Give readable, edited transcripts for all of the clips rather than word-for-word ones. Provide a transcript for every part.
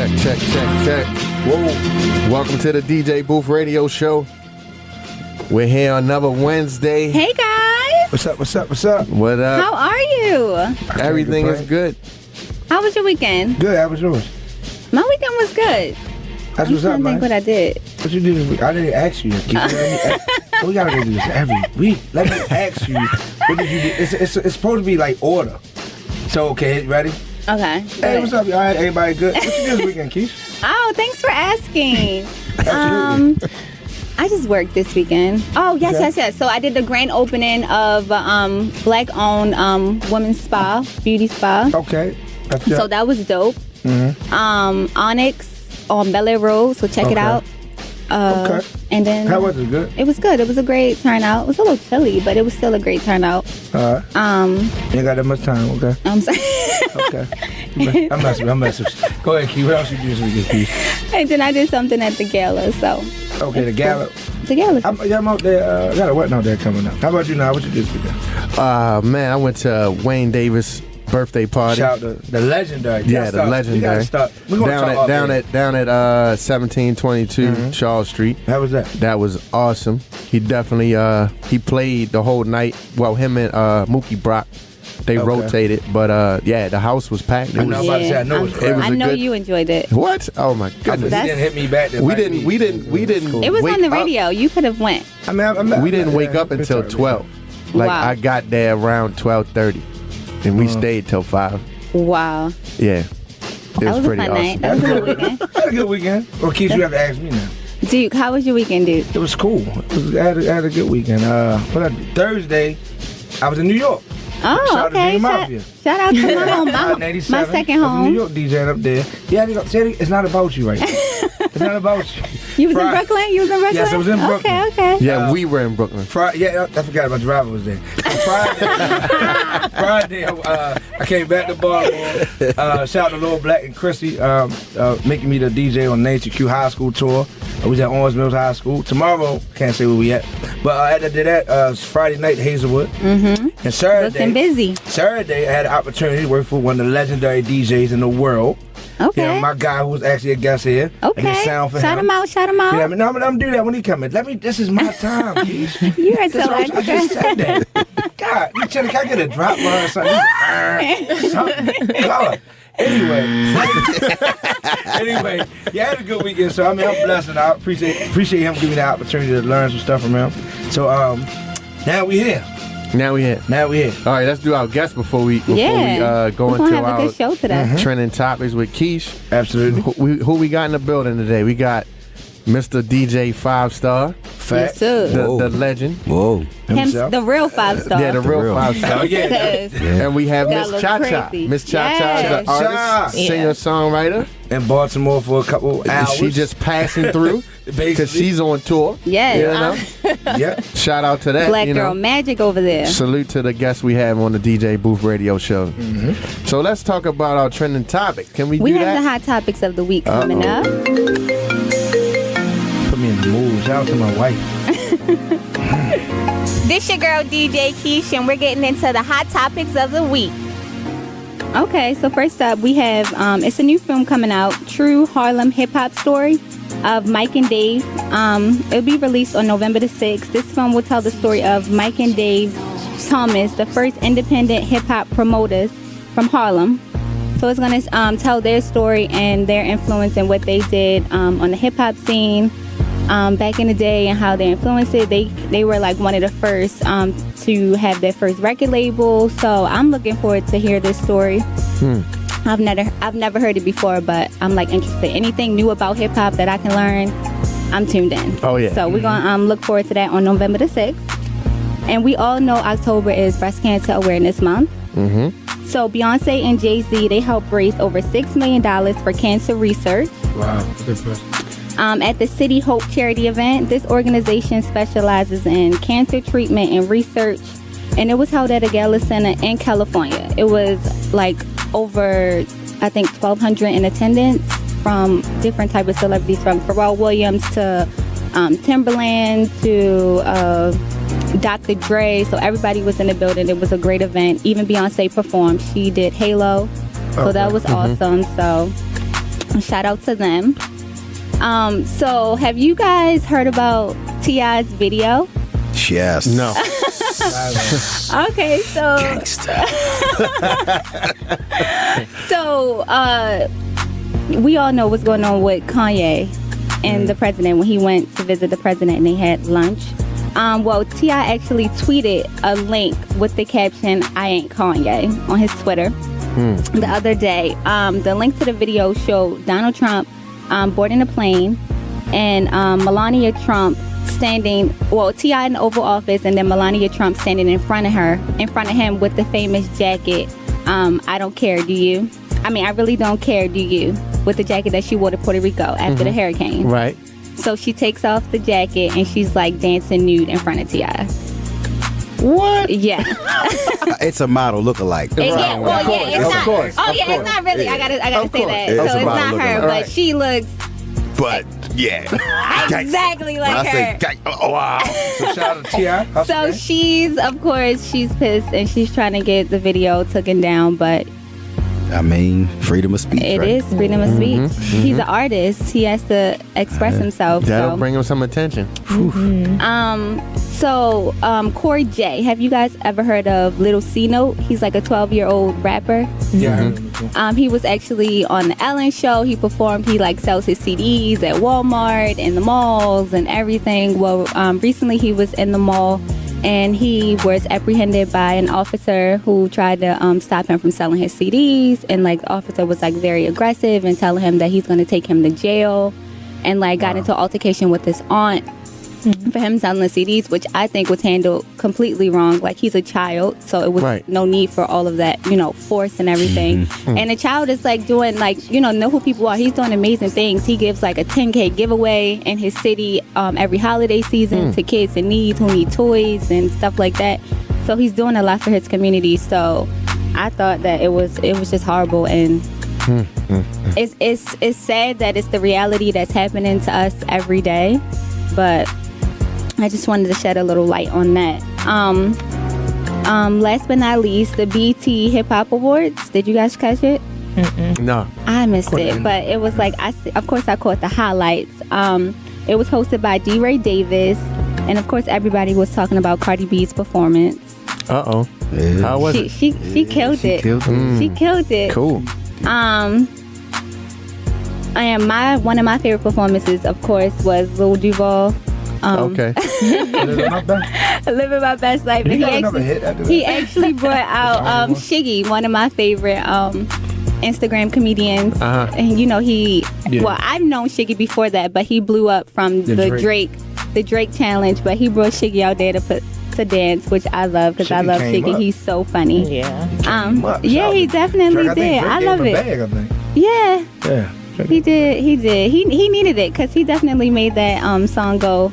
Check. Whoa. Welcome to the DJ Booth Radio Show. We're here on another Wednesday. Hey, guys. What's up? What up? How are you? Everything is good. How was your weekend? Good. How was yours? My weekend was good. That's I'm what's trying up, to man. think what I did. What you did this week? I didn't ask you. We gotta go do this every week. Let me ask you. What did you do? It's supposed to be like order. So, okay, ready? Okay. Hey, what's up, y'all? Everybody good? What you do this weekend, Keesh? Oh, thanks for asking. Absolutely. I just worked this weekend. Oh, yes. So I did the grand opening of Black-owned women's spa, beauty spa. Okay. So that was dope. Mm-hmm. Onyx on Bel Air Road, so check it out. Okay. And then How was it? Good? It was good. It was a great turnout. It was a little chilly, but it was still a great turnout. All right. You ain't got that much time, okay? I'm sorry. Okay. I'm messing. Go ahead, Key. What else you do this weekend, Key? And then I did something at the gala, so. Okay, the gala. The gala. I'm out there. I got a wedding out there coming up. How about you now? What you do this weekend? Man, I went to Wayne Davis' birthday party. Shout out the legendary. Yeah, the legendary. We're gonna down at 1722 Charles Street. How was that? That was awesome. He definitely he played the whole night. Well, him and Mookie Brock, they rotated, but the house was packed. I know about to say, I know I know you enjoyed it. What? Oh my goodness! He didn't hit me back there. We didn't. It was on the radio. You could have went. We didn't wake up until 12. Like Wow. I got there around 12:30, and we stayed till 5. Wow. Yeah, it That was a pretty fun awesome. night. That was a good weekend. I had a good weekend. Well, Keith, you have to ask me now. Duke, how was your weekend, dude? It was cool. I had a good weekend. Thursday, I was in New York. Oh, Shout okay. out to Mafia. Shout out to my home. My 97. second I was in home. New York DJing up there. Yeah, it's not about you right now. It's not about you. You was in Brooklyn? Yes, I was in Brooklyn. Okay. Yeah, we were in Brooklyn. I forgot my driver was there. Friday, I came back to Baltimore. Shout out to Lord Black and Chrissy making me the DJ on Nature Q High School tour. I was at Orange Mills High School. Tomorrow, can't say where we at. But after I did that, Friday night, Hazelwood. Mm-hmm. And Saturday, looking busy. Saturday, I had an opportunity to work for one of the legendary DJs in the world. Okay. Yeah, my guy who was actually a guest here. Okay. I did sound for Shout him. him out. Yeah, I mean, I'm gonna do that when he comes in. This is my time, Keesh. You are so I just said that. God, can I get a drop line or something? God. Anyway, yeah, I had a good weekend. So I mean, I'm blessed, and I appreciate him giving me the opportunity to learn some stuff from him. So now we here. Now we here. All right, let's do our guest before we go We're into gonna have a our good show today. trending topics with Keesh. Absolutely. Who we got in the building today? We got Mr. DJ 5-star, Yes, sir. the legend. Whoa. Him, the real 5-star. Yeah, the real 5-star. Oh, yeah. Because And we have Got a Miss little Chacha. crazy. Miss Chacha is the Cha-cha. artist, singer, songwriter. In Baltimore for a couple And hours. she just passing through because Basically. she's on tour. Yes. You know? Yeah. Shout out to that. Black you know. girl magic over there. Salute to the guests we have on the DJ Booth Radio Show. Mm-hmm. So let's talk about our trending topics. Can we We do have that? the hot topics of the week coming up. Put me in the mood. Shout out to my wife. This your girl DJ Keesh, and we're getting into the hot topics of the week. Okay, so first up we have it's a new film coming out, True Harlem Hip Hop Story of Mike and Dave. It'll be released on November the 6th. This film will tell the story of Mike and Dave Thomas, the first independent hip hop promoters from Harlem. So it's going to tell their story and their influence and what they did on the hip hop scene back in the day and how they influenced it. They were like one of the first to have their first record label. So I'm looking forward to hear this story. I've never heard it before, but I'm like interested. Anything new about hip hop that I can learn, I'm tuned in. Oh, yeah. So we're gonna look forward to that on November the 6th. And we all know October is Breast Cancer Awareness Month. Mm-hmm. So Beyonce and Jay-Z, they helped raise over $6 million for cancer research. Wow. That's impressive. At the City Hope charity event, this organization specializes in cancer treatment and research, and it was held at a gala center in California. It was like over, I think, 1,200 in attendance from different types of celebrities, from Pharrell Williams to Timberland to Dr. Dre. So everybody was in the building. It was a great event. Even Beyonce performed. She did Halo. So that was awesome. So Shout out to them. So have you guys heard about T.I.'s video? Yes. No. Okay, so Gangsta. we all know what's going on with Kanye and the president when he went to visit the president and they had lunch. Well, T.I. actually tweeted a link with the caption, "I ain't Kanye," on his Twitter the other day. The link to the video showed Donald Trump boarding a plane and Melania Trump standing, well, T.I. in the Oval Office, and then Melania Trump standing in front of him with the famous jacket, "I don't care, do you?" I mean, I really don't care, do you? With the jacket that she wore to Puerto Rico after the hurricane. Right. So she takes off the jacket and she's like dancing nude in front of T.I. What? Yeah. It's a model lookalike. It's not. course, Oh of yeah, course. it's not really. I gotta say that. It's So a it's model not her, lookalike. but Right. she looks But yeah. exactly like When I say her. oh wow. So shout out to T.I. So she's pissed and she's trying to get the video taken down, but I mean, freedom of speech. it right? is freedom of speech. He's an artist. He has to express himself. That'll So. bring him some attention. Corey J. Have you guys ever heard of Little C Note? He's like a 12-year-old rapper. Yeah. He was actually on the Ellen show. He performed. He like sells his CDs at Walmart and the malls and everything. Well, recently he was in the mall and he was apprehended by an officer who tried to stop him from selling his CDs. And like the officer was like very aggressive and telling him that he's going to take him to jail, and like got into an altercation with his aunt for him selling the CDs, which I think was handled completely wrong. Like, he's a child, so it was Right. no need for all of that, force and everything. And the child is like doing know who people are. He's doing amazing things. He gives like a 10K giveaway in his city every holiday season to kids in need who need toys and stuff like that. So he's doing a lot for his community. So I thought that it was just horrible, and it's sad that it's the reality that's happening to us every day. But I just wanted to shed a little light on that. Last but not least, the BET Hip Hop Awards. Did you guys catch it? No. I missed it, but it was like of course I caught the highlights. It was hosted by D. Ray Davis, and of course everybody was talking about Cardi B's performance. Uh-oh. Yeah. How was it? She killed it. She killed it. Cool. And one of my favorite performances, of course, was Lil Duval. Okay. Living my best life. You And got another hit after that? he actually brought out Shiggy, one of my favorite Instagram comedians. Uh-huh. And well, I've known Shiggy before that, but he blew up from the Drake challenge. But he brought Shiggy out there to dance, which I love because I Shiggy love came Shiggy. up. He's so funny. Yeah. Yeah, he definitely did. I love it. Bag, I think. Yeah. Yeah. He did. He needed it because he definitely made that song go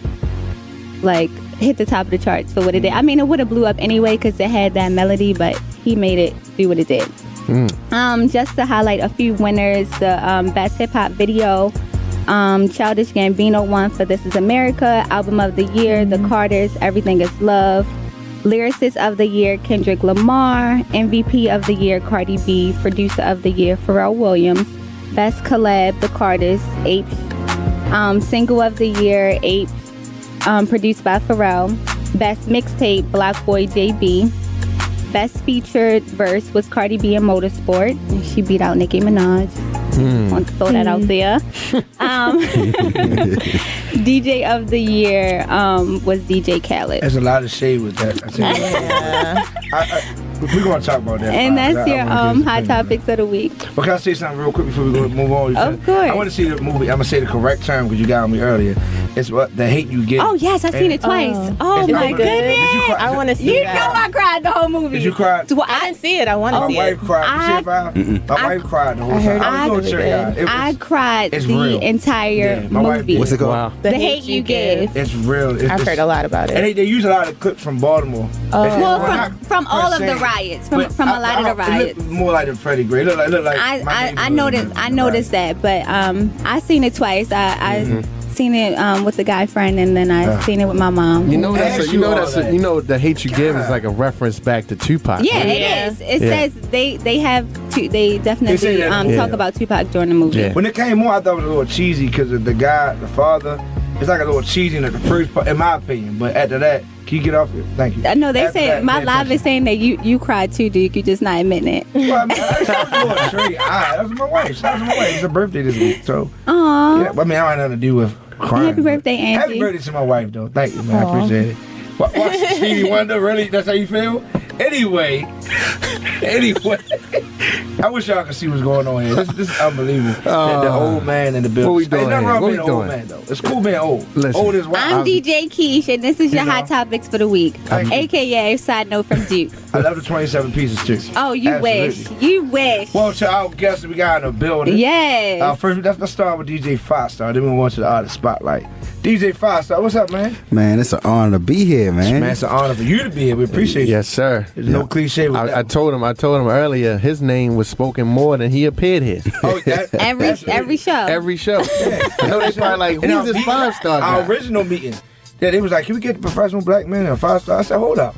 like hit the top of the charts for what it did. I mean, it would have blew up anyway because it had that melody, but he made it do what it did. Just to highlight a few winners, the best hip hop video, Childish Gambino won for "This Is America." Album of the year, The Carters, "Everything Is Love." Lyricist of the year, Kendrick Lamar. MVP of the year, Cardi B. Producer of the year, Pharrell Williams. Best collab, The Carters, Apes. Single of the year, Apes, produced by Pharrell. Best mixtape, Black Boy JB. Best featured verse was Cardi B in Motorsport. She beat out Nicki Minaj. Want to throw that out there. DJ of the year was DJ Khaled. There's a lot of shade with that. We're going to talk about that. And that's your hot topics of the week. But can I say something real quick before we go move on? Of course. I want to see the movie. I'm going to say the correct term because you got on me earlier. It's what The Hate You Give. Oh, yes, I've seen it twice. Oh, It's my not good. goodness. Did you cry? I want to see You that. know I cried the whole movie. Did you cry? Well, I didn't see it. I want to My see wife it. cried. You see it, Val? My wife cried the whole time. heard I was going to check it out. It I was, cried it's the real. entire Yeah, my wife movie. did. What's it called? Wow. The Hate You Give. it's real. I've heard a lot about And it. they use a lot of clips from Baltimore. Well, not from per all of the se, riots, but from a lot of the It riots. looked more like the Freddie Gray. It looked like my I neighborhood. noticed that, but I seen it twice. I seen it with the guy friend, and then I seen it with my mom. You know the Hate You Give is like a reference back to Tupac. Yeah, right? it is. It says they definitely talk about Tupac during the movie. Yeah. When it came on, I thought it was a little cheesy because the guy, the father, it's like a little cheesy in the first part, in my opinion. But after that, can you get off it? Thank you. No, they After say that, my pay live is saying that you cried too, Duke. You just not admitting it. Well, I mean, that was a little treat. That was my wife. It's her birthday this week, so. Aww. Yeah, I mean, I don't have nothing to do with crying. Happy birthday, Angie. Happy birthday to my wife, though. Thank you, man. I appreciate it. Watch Stevie Wonder, really? That's how you feel? Anyway, I wish y'all could see what's going on here. This is unbelievable. The old man in the building. What we doing? Ain't nothing wrong What with we being an old doing? man, though. It's cool being old. Listen, Old is wild. I'm DJ Keesh, and this is your hot topics for the week, aka side note from Duke. I love the 27 pieces, too. Oh, you Absolutely. wish. You wish. Well, to our guests that we got in the building. Yes. First, let's start with DJ Five-Star. Then we move on to the artist spotlight. DJ Five-Star, what's up, man? Man, it's an honor to be here, man. Man, it's an honor for you to be here. We appreciate you. Yes, sir. There's no cliche with that. I told him earlier. His name was spoken more than he appeared here. Oh, every show. Every show. I know they probably like, And who's our this meeting- 5-star Our guy? original meeting, they was like, can we get the professional black man and a 5-star? I said, hold up.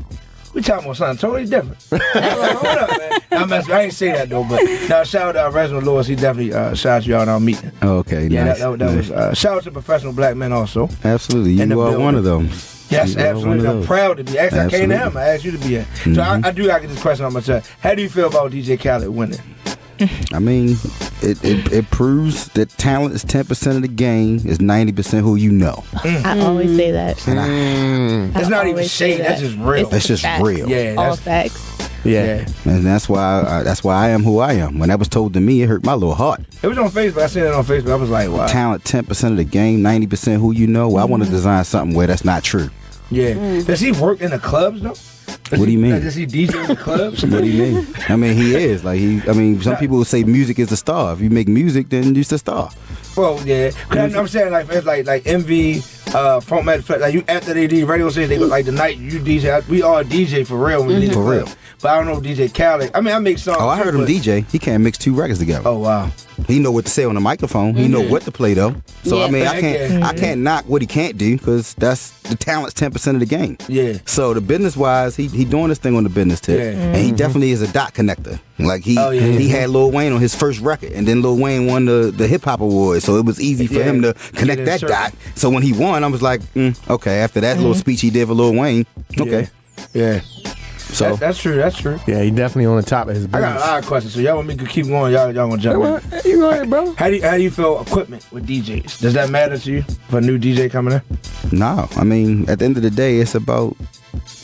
We talking about something totally different. I was like, hold up, man. I ain't say that, though, but now shout out to our Reginald Lewis. He definitely shouted you out in our meeting. Okay, Yeah, nice. that was shout out to professional black men also. Absolutely. in the You are building. one of them. Yes, You are one absolutely. of I'm those. proud to be. Actually, I came to him. Absolutely. I asked you to be here. So I do got to get this question on myself. How do you feel about DJ Khaled winning? I mean, it proves that talent is 10% of the game, is 90% who you know. I always say that. And It's not even always say shade. That's that. just real. that's just Facts. real. Yeah, All that's facts. Yeah. And that's why I am who I am. When that was told to me, it hurt my little heart. It was on Facebook. I seen it on Facebook. I was like, wow. Talent 10% of the game, 90% who you know. Well, I want to design something where that's not true. Yeah. Does he work in the clubs though? What do you mean? Does he DJ in the clubs? What do you mean? I mean, he is. Some people would say music is the star. If you make music, then you're the star. Well, yeah. 'Cause I'm saying like it's like MV, Funk Matt, like you after they do radio station, they go like the night you DJ. We all DJ for real. When we DJ For real. But I don't know DJ Khaled. I mean, I make songs. Oh, I too, heard him but- DJ. He can't mix two records together. Oh wow. He know what to say on the microphone. He know what to play though. So Yeah. I mean, Yeah. I can't knock what he can't do because that's the talent's 10% of the game. Yeah. So the business wise, he doing this thing on the business tip, Yeah. and he definitely is a dot connector. Like he Oh, yeah. he had Lil Wayne on his first record, and then Lil Wayne won the hip hop award, so it was easy for Yeah. him to Get connect in that circle. dot. So when he won, I was like, okay. After that little speech he did for Lil Wayne, okay. Yeah. So That's true. That's true. Yeah, he definitely on the top of his I got a business. lot of questions, so y'all want me to keep going? Y'all gonna jump in? You go ahead, bro. How do you feel equipment with DJs? Does that matter to you for a new DJ coming in? no, I mean at the end of the day, it's about.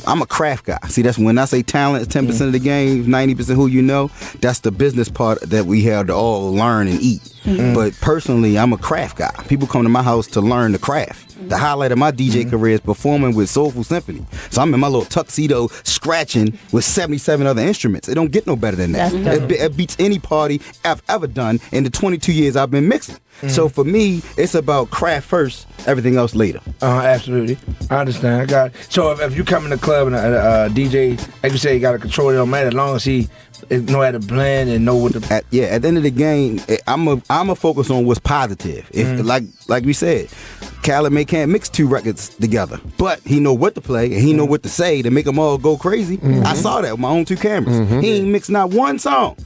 I'm a craft guy. See, that's when I say talent is 10% of the game, 90% who you know. That's the business part that we have to all learn and eat. But personally, I'm a craft guy. People come to my house to learn the craft. The highlight of my DJ career is performing with Soulful Symphony. So I'm in my little tuxedo scratching with 77 other instruments. It don't get no better than that. It beats any party I've ever done in the 22 years I've been mixing. So for me, it's about craft first, everything else later. Absolutely. I understand. I got it. So if you come in the club and a DJ, like you say, you got to control it, don't matter as long as he know how to blend and know what the. At the end of the game, I'm a focus on what's positive. If like we said, Khaled can't mix two records together, but he know what to play and he know what to say to make them all go crazy. I saw that with my own two cameras. He ain't mixed not one song.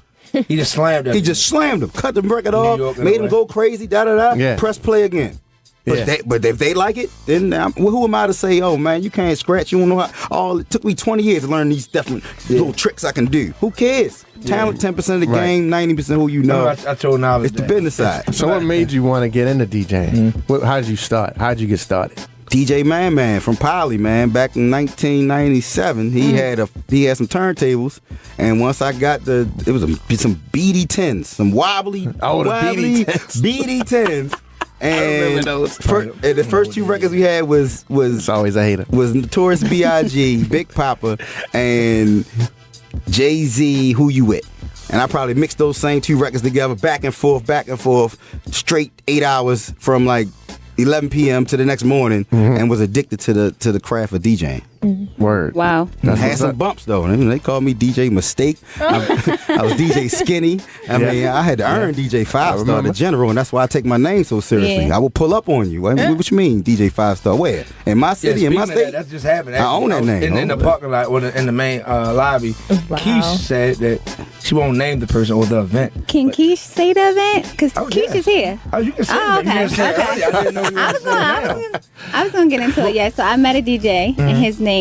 He just slammed it. He just slammed them, cut the record New off, York in made a them way. go crazy. Yeah. Press play again. Yeah. But if they like it, then who am I to say, oh man, you can't scratch? You don't know how. It took me 20 years to learn these different little tricks I can do. Who cares? Talent 10% of the Right. game, 90% who you know. I told Niledge It's the that. business side. So what made you want to get into DJing? How did you start? How did you get started? DJ Man from Poly, man, back in 1997, he had some turntables, and once I got it was some BD10s, some wobbly, Oh, the wobbly BD10s. BD10s. And remember those. the first two records we had was It's always a hater. Notorious B.I.G., Big Papa, and Jay-Z, Who You With. And I probably mixed those same two records together, back and forth, straight 8 hours from like 11 p.m. to the next morning, and was addicted to the craft of DJing. Word. Wow. That's Had what's some up. bumps though. I mean, they called me DJ Mistake. I was DJ Skinny. I mean, I had to earn DJ 5-star in general, and that's why I take my name so seriously. Yeah. I will pull up on you. What you mean, DJ 5-star? Where? In my city, in my speaking of state? that's just happened. I own that name. In the parking lot or in the main lobby. Wow. Keesh said that she won't name the person or the event. Can Keesh say the event? Because Oh, Keesh yeah. is here. Oh, you can say Oh, that. You okay. didn't say it earlier. I didn't know you were saying now. I was gonna get into it. Yeah. So I met a DJ, and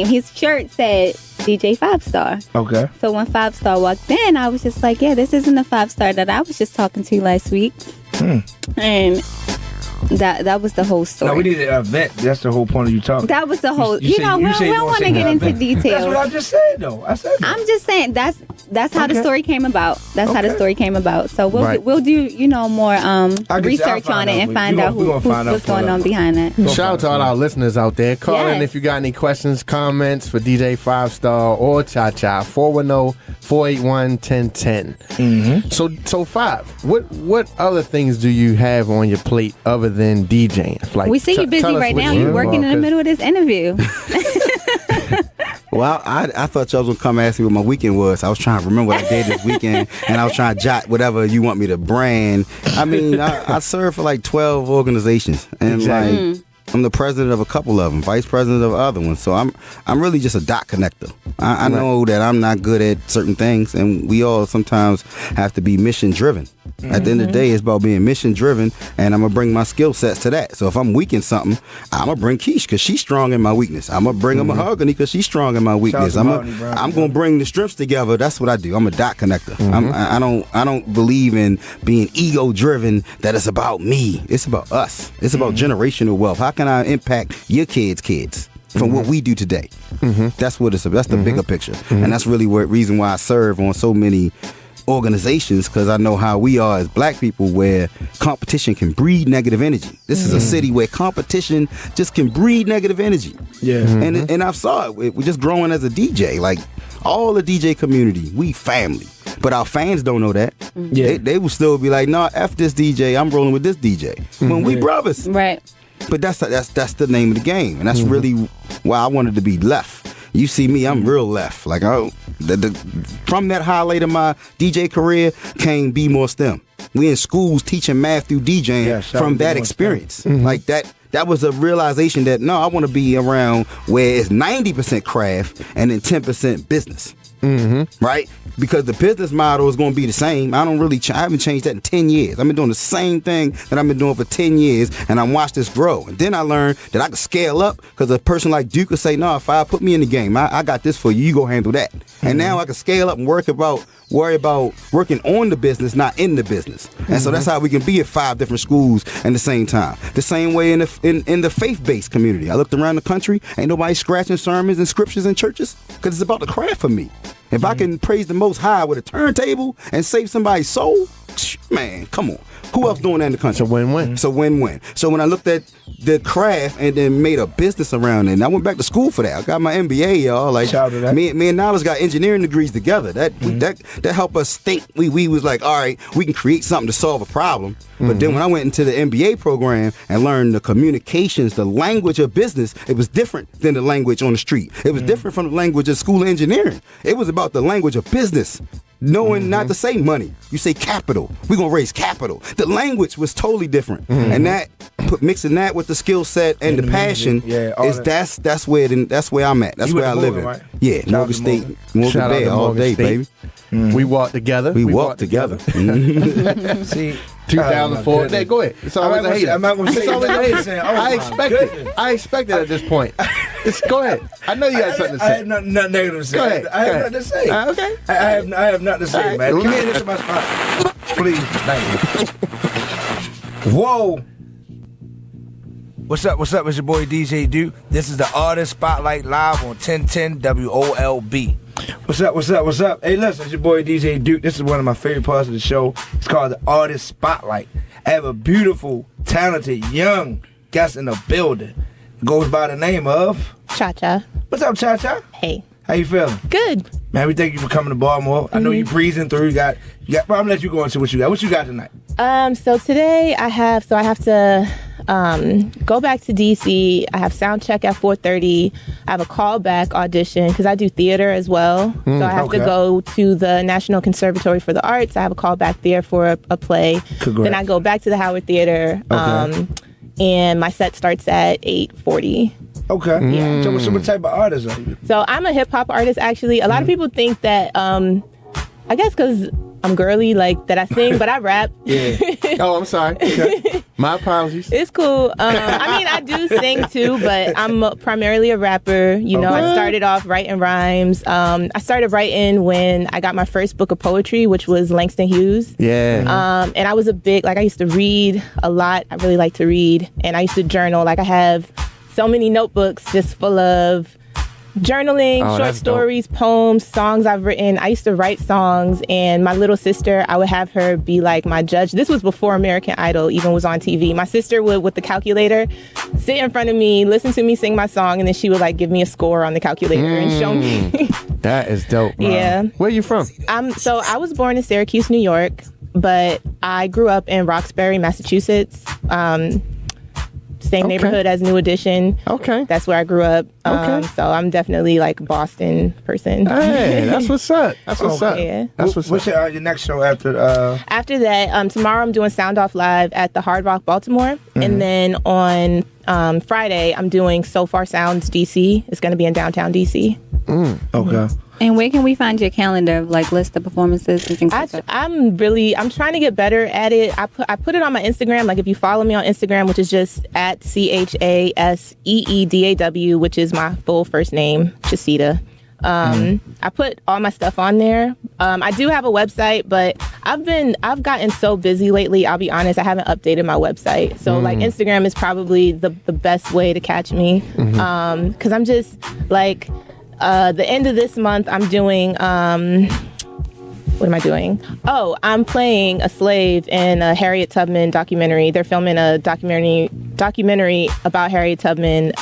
his shirt said DJ 5-star. Okay. So when 5-star walked in, I was just like, yeah, this isn't the 5-star that I was just talking to last week. And that was the whole story. No, we need an event. That's the whole point of you talking. That was the whole. You You know, we say you don't won't want to say get no into event. That's details. what I just said, though. I said that. I'm just saying that's how the Okay. story came about. That's how the Okay. story came about. So Right. we'll do more I'll research on find it out. and find We out gonna find out what's for going that. on behind that. Shout out to all our listeners out there. Call in Yes. if you got any questions, comments for DJ 5-star or Cha-Cha. 410-481-1010. So 5. What other things do you have on your plate other than DJing? Like, We see you busy tell us right what now. you You're do, working in the 'cause- middle of this interview. Well, I thought y'all was gonna come ask me what my weekend was. I was trying to remember what I did this weekend, and I was trying to jot whatever you want me to brand. I mean, I serve for like 12 organizations, and Exactly. like I'm the president of a couple of them, vice president of other ones. So I'm really just a dot connector. I know that I'm not good at certain things, and we all sometimes have to be mission driven. At the end of the day, it's about being mission driven, and I'm gonna bring my skill sets to that. So if I'm weak in something, I'm gonna bring Keesh because she's strong in my weakness. I'm gonna bring a Mahogany because she's strong in my weakness. Shout out to Mahogany, bro. I'm gonna bring the strengths together. That's what I do. I'm a dot connector. I don't believe in being ego driven. That it's about me. It's about us. It's about generational wealth. How can I impact your kids' from what we do today? That's what it's about. That's the bigger picture, and that's really what reason why I serve on so many organizations, because I know how we are as black people, where competition can breed negative energy. This is a city where competition just can breed negative energy. Yeah. And I saw it. We're just growing as a DJ. Like all the DJ community, we family. But our fans don't know that. Yeah. They will still be like, nah, F this DJ, I'm rolling with this DJ. When we brothers. Right. But that's the name of the game, and that's really why I wanted to be left. You see me, I'm real left. Like from that highlight of my DJ career came Be More STEM. We in schools teaching math through DJing from that experience. Like that was a realization that no, I want to be around where it's 90% craft and then 10% business. Right? Because the business model is going to be the same. I haven't changed that in 10 years. I've been doing the same thing that I've been doing for 10 years, and I watched this grow. And then I learned that I could scale up, because a person like Duke could say, no, if I put me in the game, I got this for you. You go handle that. And now I can scale up and worry about working on the business, not in the business. And so that's how we can be at 5 different schools at the same time. The same way in the faith-based community. I looked around the country, ain't nobody scratching sermons and scriptures in churches, because it's about the craft for me. If I can praise the Most High with a turntable and save somebody's soul, man, come on. Who else doing that in the country? It's a win-win. It's a win-win. So when I looked at the craft and then made a business around it, and I went back to school for that. I got my MBA, y'all. Like Shout out to that. me and Niledge got engineering degrees together. That helped us think. We was like, all right, we can create something to solve a problem. But then when I went into the MBA program and learned the communications, the language of business, it was different than the language on the street. It was different from the language of school of engineering. It was about the language of business. Knowing not to say money. You say capital. We're going to raise capital. The language was totally different. And that, mixing that with the skill set and the passion, that's where I'm at. That's You where I went to live Morgan, in. right? Yeah, Shout out Morgan to State. Morgan. Morgan Shout out Bay to all Morgan day, State. baby. We walk together. We walk together. See, 2004. Hey, go ahead. It's always a hater. I'm not gonna say It's always a I'm hater. just saying, I expected. I expected at this point. Go ahead. I know you got something to I say. have nothing negative to say. Go ahead. I have nothing to say. Okay. I have nothing to say, All right. man. Come here to my spot. Please. Thank you. Whoa. What's up? It's your boy DJ Duke. This is the Artist Spotlight live on 1010 WOLB. What's up? Hey, listen, it's your boy DJ Duke. This is one of my favorite parts of the show. It's called the Artist Spotlight. I have a beautiful, talented, young guest in the building. It goes by the name of Chacha. What's up, Cha-Cha? Hey. How you feeling? Good. Man, we thank you for coming to Baltimore. I know you breezing through. You got. Well, I'm gonna let you go into what you got. What you got tonight? So today I have to go back to DC. I have sound check at 4:30. I have a callback audition because I do theater as well. So I have to go to the National Conservatory for the Arts. I have a callback there for a play. Congrats. Then I go back to the Howard Theater. And my set starts at 8:40. Okay. Yeah. So what type of artist are you? So I'm a hip hop artist, actually. A lot of people think that, I guess because I'm girly, like that I sing, but I rap. Yeah. Oh, I'm sorry. Okay. My apologies. It's cool. I mean, I do sing too, but I'm primarily a rapper. You know, I started off writing rhymes. I started writing when I got my first book of poetry, which was Langston Hughes. Yeah. And I was I used to read a lot. I really like to read. And I used to journal. Like I have so many notebooks just full of journaling, short stories, poems, songs I've written. I used to write songs, and my little sister, I would have her be like my judge. This was before American Idol even was on TV. My sister would, with the calculator, sit in front of me, listen to me sing my song, and then she would like give me a score on the calculator and show me. That is dope. Wow. Yeah. Where are you from? So I was born in Syracuse, New York, but I grew up in Roxbury, Massachusetts. Same neighborhood as New Edition. Okay. That's where I grew up. Okay. So I'm definitely like a Boston person. Hey, that's what's up. That's what's up. Yeah. That's what's What's up. your next show after? After that, tomorrow I'm doing Sound Off Live at the Hard Rock, Baltimore. And then on Friday, I'm doing So Far Sounds DC. It's going to be in downtown DC. Okay. And where can we find your calendar, like list of performances and things like that? I'm trying to get better at it. I put it on my Instagram. Like if you follow me on Instagram, which is just at CHASEEDAW, which is my full first name, Chasita. I put all my stuff on there. I do have a website, but I've gotten so busy lately. I'll be honest, I haven't updated my website. So like Instagram is probably the best way to catch me. Cause I'm just like, the end of this month, I'm doing, what am I doing? Oh, I'm playing a slave in a Harriet Tubman documentary. They're filming a documentary about Harriet Tubman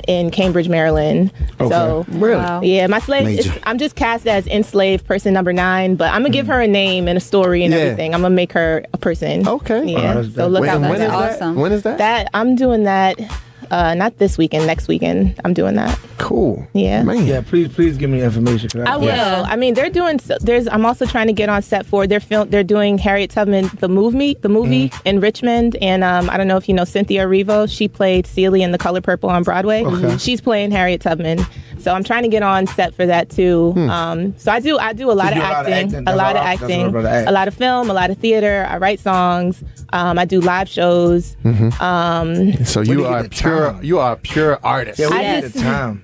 in Cambridge, Maryland. Okay. So, Really? Wow. yeah, my slave, I'm just cast as enslaved person number 9, but I'm going to give her a name and a story and everything. I'm going to make her a person. Okay. Yeah, that's so look out for When is that. that? Awesome. When is that? That, I'm doing that, not this weekend, next weekend. I'm doing that. Cool. Yeah. Man. Yeah, please give me information. I will. Yeah. I mean, they're doing. I'm also trying to get on set for They're doing Harriet Tubman the movie in Richmond, and I don't know if you know Cynthia Erivo. She played Celie in The Color Purple on Broadway. Okay. She's playing Harriet Tubman, so I'm trying to get on set for that too. So I do a lot of acting, a lot of film, a lot of theater. I write songs. I do live shows. So you are a pure artist. Yeah, we I need just- the time.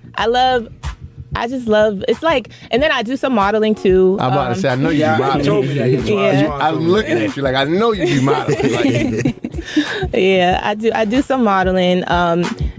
I just love. It's like, and then I do some modeling too. I'm about to say, I know you Yeah, be you told me modeling. that. Yeah. I'm looking at you like I know you be modeling. Like, Yeah, I do some modeling.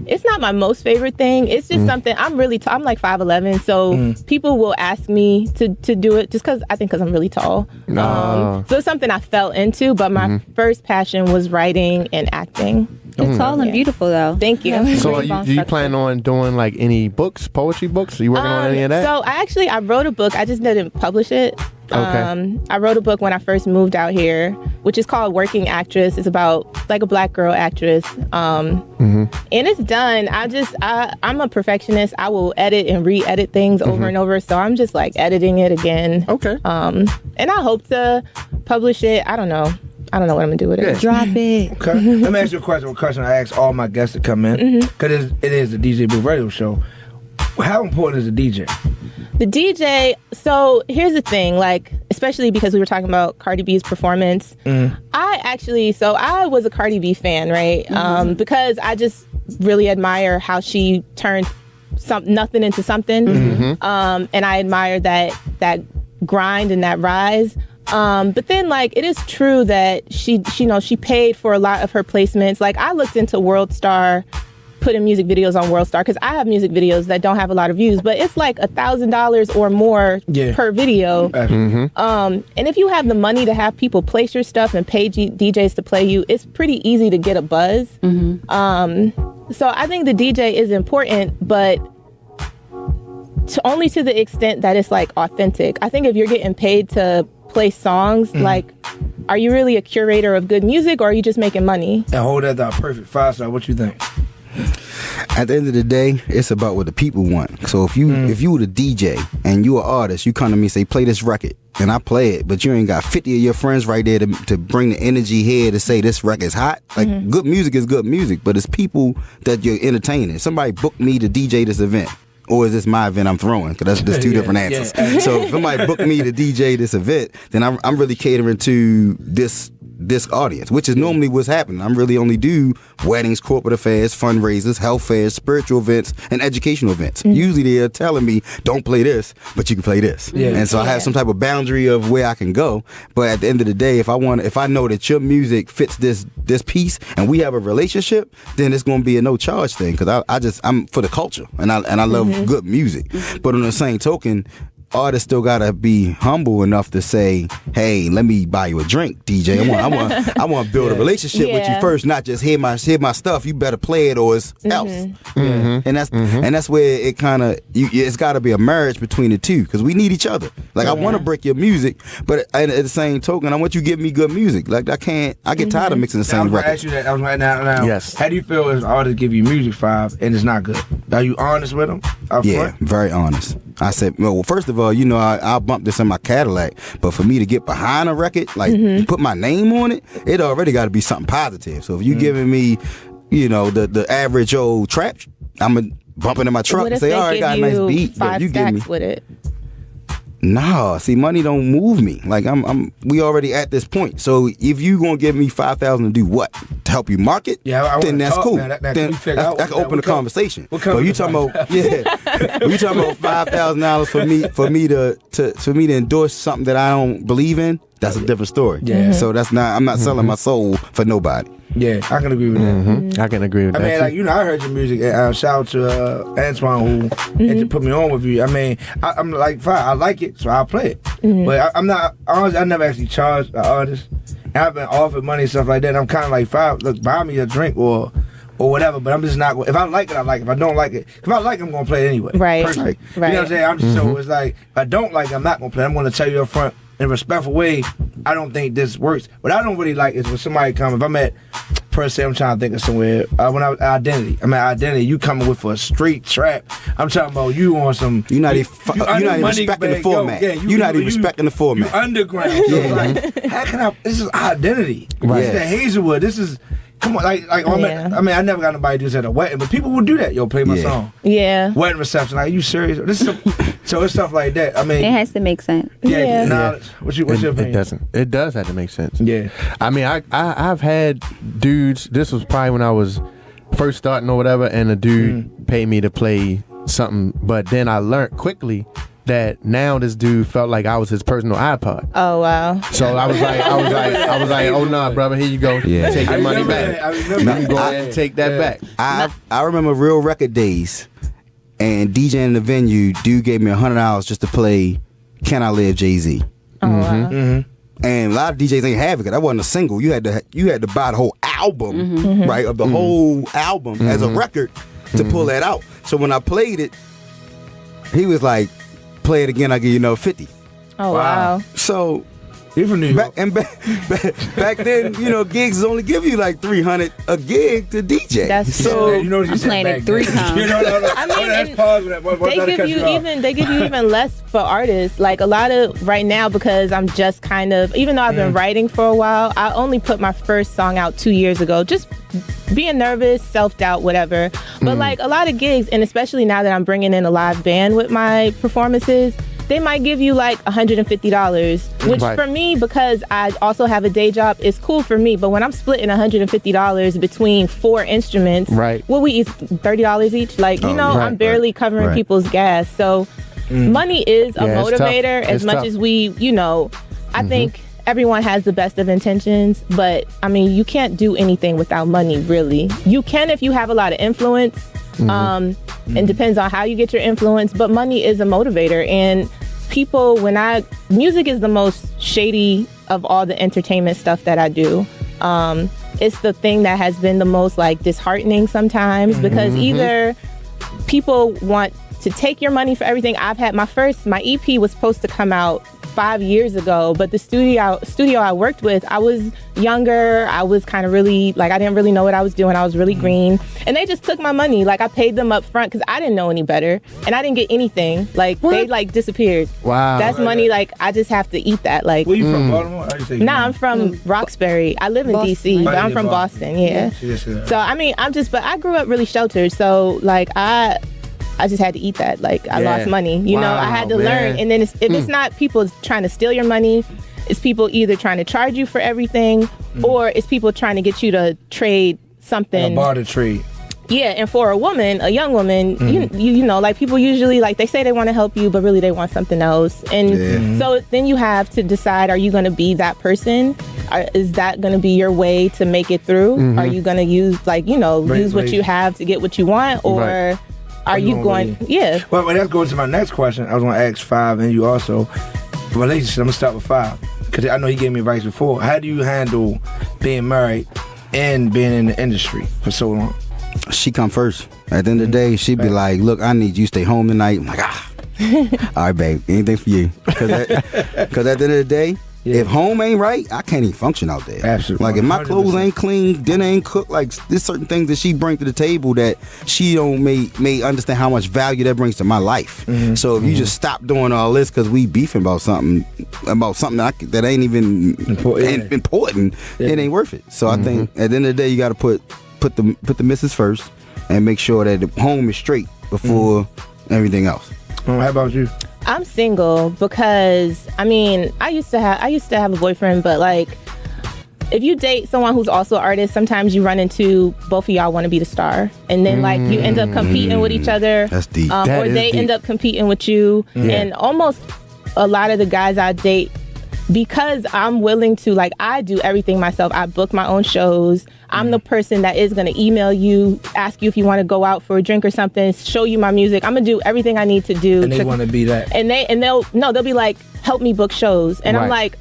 It's not my most favorite thing. It's just something I'm like 5'11", so people will ask me to do it just because I'm really tall. No. So it's something I fell into, but my first passion was writing and acting. You're tall and beautiful, though. Thank you. so do you plan on doing like any books, poetry books? Are you working on any of that? So I wrote a book. I just didn't publish it. Okay. I wrote a book when I first moved out here, which is called Working Actress. It's about like a black girl actress. And it's done. I'm a perfectionist. I will edit and re-edit things over and over. So I'm just like editing it again. Okay. And I hope to publish it. I don't know what I'm gonna do with it. Yeah. Drop it. Okay. Let me ask you a question. A question I ask all my guests to come in, because it is the DJ Booth Radio Show. How important is the DJ? The DJ, so here's the thing, like, especially because we were talking about Cardi B's performance. I was a Cardi B fan, right? Because I just really admire how she turned nothing into something. And I admire that grind and that rise. But then, like, it is true that she paid for a lot of her placements. Like, I looked into World Star, putting music videos on World Star, because I have music videos that don't have a lot of views, but it's like $1,000 or more per video. And if you have the money to have people place your stuff and pay DJs to play you, it's pretty easy to get a buzz. So I think the DJ is important, but only to the extent that it's like authentic. I think if you're getting paid to play songs, like, are you really a curator of good music, or are you just making money? And hold that down, perfect 5-star. What you think? At the end of the day, it's about what the people want. So if you were the DJ and you an artist, you come to me and say, play this record, and I play it, but you ain't got 50 of your friends right there to bring the energy here to say this record's hot. Like, good music is good music, but it's people that you're entertaining. Somebody booked me to DJ this event. Or is this my event I'm throwing? Because that's two different answers. Yeah. So if somebody booked me to DJ this event, then I'm really catering to this audience, which is normally what's happening. I'm really only do weddings, corporate affairs, fundraisers, health fairs, spiritual events, and educational events. Usually they're telling me, don't play this, but you can play this. Yeah. And so I have some type of boundary of where I can go. But at the end of the day, if I know that your music fits this piece and we have a relationship, then it's going to be a no charge thing, because I'm for the culture and I love good music. But on the same token, artists still gotta be humble enough to say, "Hey, let me buy you a drink, DJ. I want to build a relationship with you first, not just hear my stuff. You better play it, or it's else." And that's where it kind of it's got to be a marriage between the two, because we need each other. Like, I want to break your music, but at the same token, I want you to give me good music. Like, I get tired of mixing the same record. I was going to ask you that. I was right now. Yes. How do you feel if an artist give you music 5 and it's not good? Are you honest with them? Yeah, very honest. I said, well, first of all, I bumped this in my Cadillac, but for me to get behind a record, like put my name on it, it already got to be something positive. So if you giving me, the average old trap, I'm going to bump it in my truck and say, all right, got a nice beat. 5 you stacks give me with it. Nah, see, money don't move me. Like, we already at this point. So if you gonna give me $5,000 to do what? To help you market? Yeah, then that's cool. Man. Then I can open the conversation. But you talking about you talking about $5,000 for me to endorse something that I don't believe in? That's a different story. Yeah. So I'm not selling my soul for nobody. Yeah, I can agree with that. I can agree with that. I mean, I heard your music. Shout out to Antoine who put me on with you. I mean, I'm like, fine, I like it, so I'll play it. But I'm not, honestly, I never actually charged an artist. And I've been offered money and stuff like that. And I'm kind of like, fine, look, buy me a drink or whatever, but I'm just not going. If I like it, I like it. If I don't like it, if I like it, I'm going to play it anyway. Right. Personally. Right. You know what I'm saying? I'm just so it's like, if I don't like it, I'm not going to play it. I'm going to tell you up front in a respectful way, I don't think this works. What I don't really like is when somebody come, if I'm at, per se, I'm trying to think of somewhere, when I was Identity, you coming with a straight trap. I'm talking about you on some. You're not even respecting the format. You're not even respecting the format. You underground. So like, how can I, this is Identity. Right. This is the Hazelwood. This is, come on, I never got nobody do this at a wedding, but people will do that. Yo, play my song. Yeah. Wedding reception. Like, are you serious? So it's stuff like that. I mean, it has to make sense. Yeah. Niledge. What's your opinion? It doesn't. It does have to make sense. Yeah. I mean, I've had dudes. This was probably when I was first starting or whatever, and a dude paid me to play something, but then I learned quickly that now this dude felt like I was his personal iPod. Oh wow! So I was like, oh nah, brother, here you go. Yeah. Take your money back. You can go ahead and take that back. I remember real record days, and DJing in the venue, dude gave me $100 just to play "Can I Live" Jay-Z. Oh wow! And a lot of DJs ain't have it, because that wasn't a single. You had to buy the whole album, right, of the whole album as a record to pull that out. So when I played it, he was like, play it again, I'll give you another 50. Oh wow! So He from New York. Back then, gigs only give you like $300 a gig to DJ. That's so true. You know what you I'm said playing back it 3 then. times. I mean, they give you even less for artists. Like a lot of right now, because I'm just kind of, even though I've been writing for a while, I only put my first song out 2 years ago. Just being nervous, self-doubt, whatever. But like a lot of gigs, and especially now that I'm bringing in a live band with my performances, they might give you like $150, which for me, because I also have a day job, is cool for me. But when I'm splitting $150 between 4 instruments, what we eat $30 each, like, I'm barely covering people's gas. So money is a motivator as much as we, I think everyone has the best of intentions, but I mean, you can't do anything without money, really. You can if you have a lot of influence. It depends on how you get your influence, but money is a motivator. And people, music is the most shady of all the entertainment stuff that I do. It's the thing that has been the most like disheartening sometimes, because either people want to take your money for everything. My EP was supposed to come out 5 years ago, but the studio I worked with, I was younger. I was kind of really, like, I didn't really know what I was doing. I was really green. And they just took my money. Like, I paid them up front because I didn't know any better. And I didn't get anything. Like, they, like, disappeared. Wow. That's money, like, I just have to eat that. Like, Where you from, Baltimore? Nah, I'm from Roxbury. I live in D.C., but I'm from Boston, yeah. So, I mean, but I grew up really sheltered. So, like, I just had to eat that. Like, I lost money. You know, I had to learn. And then if it's not people trying to steal your money, it's people either trying to charge you for everything, or it's people trying to get you to trade something. A barter trade. Yeah, and for a woman, a young woman, you know, like, people usually, like, they say they want to help you, but really they want something else. And so then you have to decide, are you going to be that person? Is that going to be your way to make it through? Are you going to use, like, you know, use what you have to get what you want? Or are you going, Well, that's going to my next question. I was going to ask 5, and you also, relationship, I'm going to start with 5. Because I know he gave me advice before. How do you handle being married and being in the industry for so long? She come first. At the end of the day, she'd be like, look, I need you to stay home tonight. I'm like, all right, babe, anything for you. Because at the end of the day, if home ain't right, I can't even function out there. Absolutely. Like, if my clothes ain't clean, dinner ain't cooked, like, there's certain things that she bring to the table that she don't may understand how much value that brings to my life. So if you just stop doing all this because we beefing about something that ain't even important, it ain't worth it. So I think at the end of the day, you got to put the missus first and make sure that the home is straight before everything else. How about you? I'm single because, I mean, I used to have a boyfriend, but, like, if you date someone who's also an artist, sometimes you run into both of y'all want to be the star, and then like you end up competing with each other. That's deep. Or they end up competing with you, and almost a lot of the guys I date, because I'm willing to, like, I do everything myself. I book my own shows. I'm the person that is going to email you, ask you if you want to go out for a drink or something, show you my music. I'm going to do everything I need to do. And they want to be that. And they'll be like, help me book shows. And I'm like,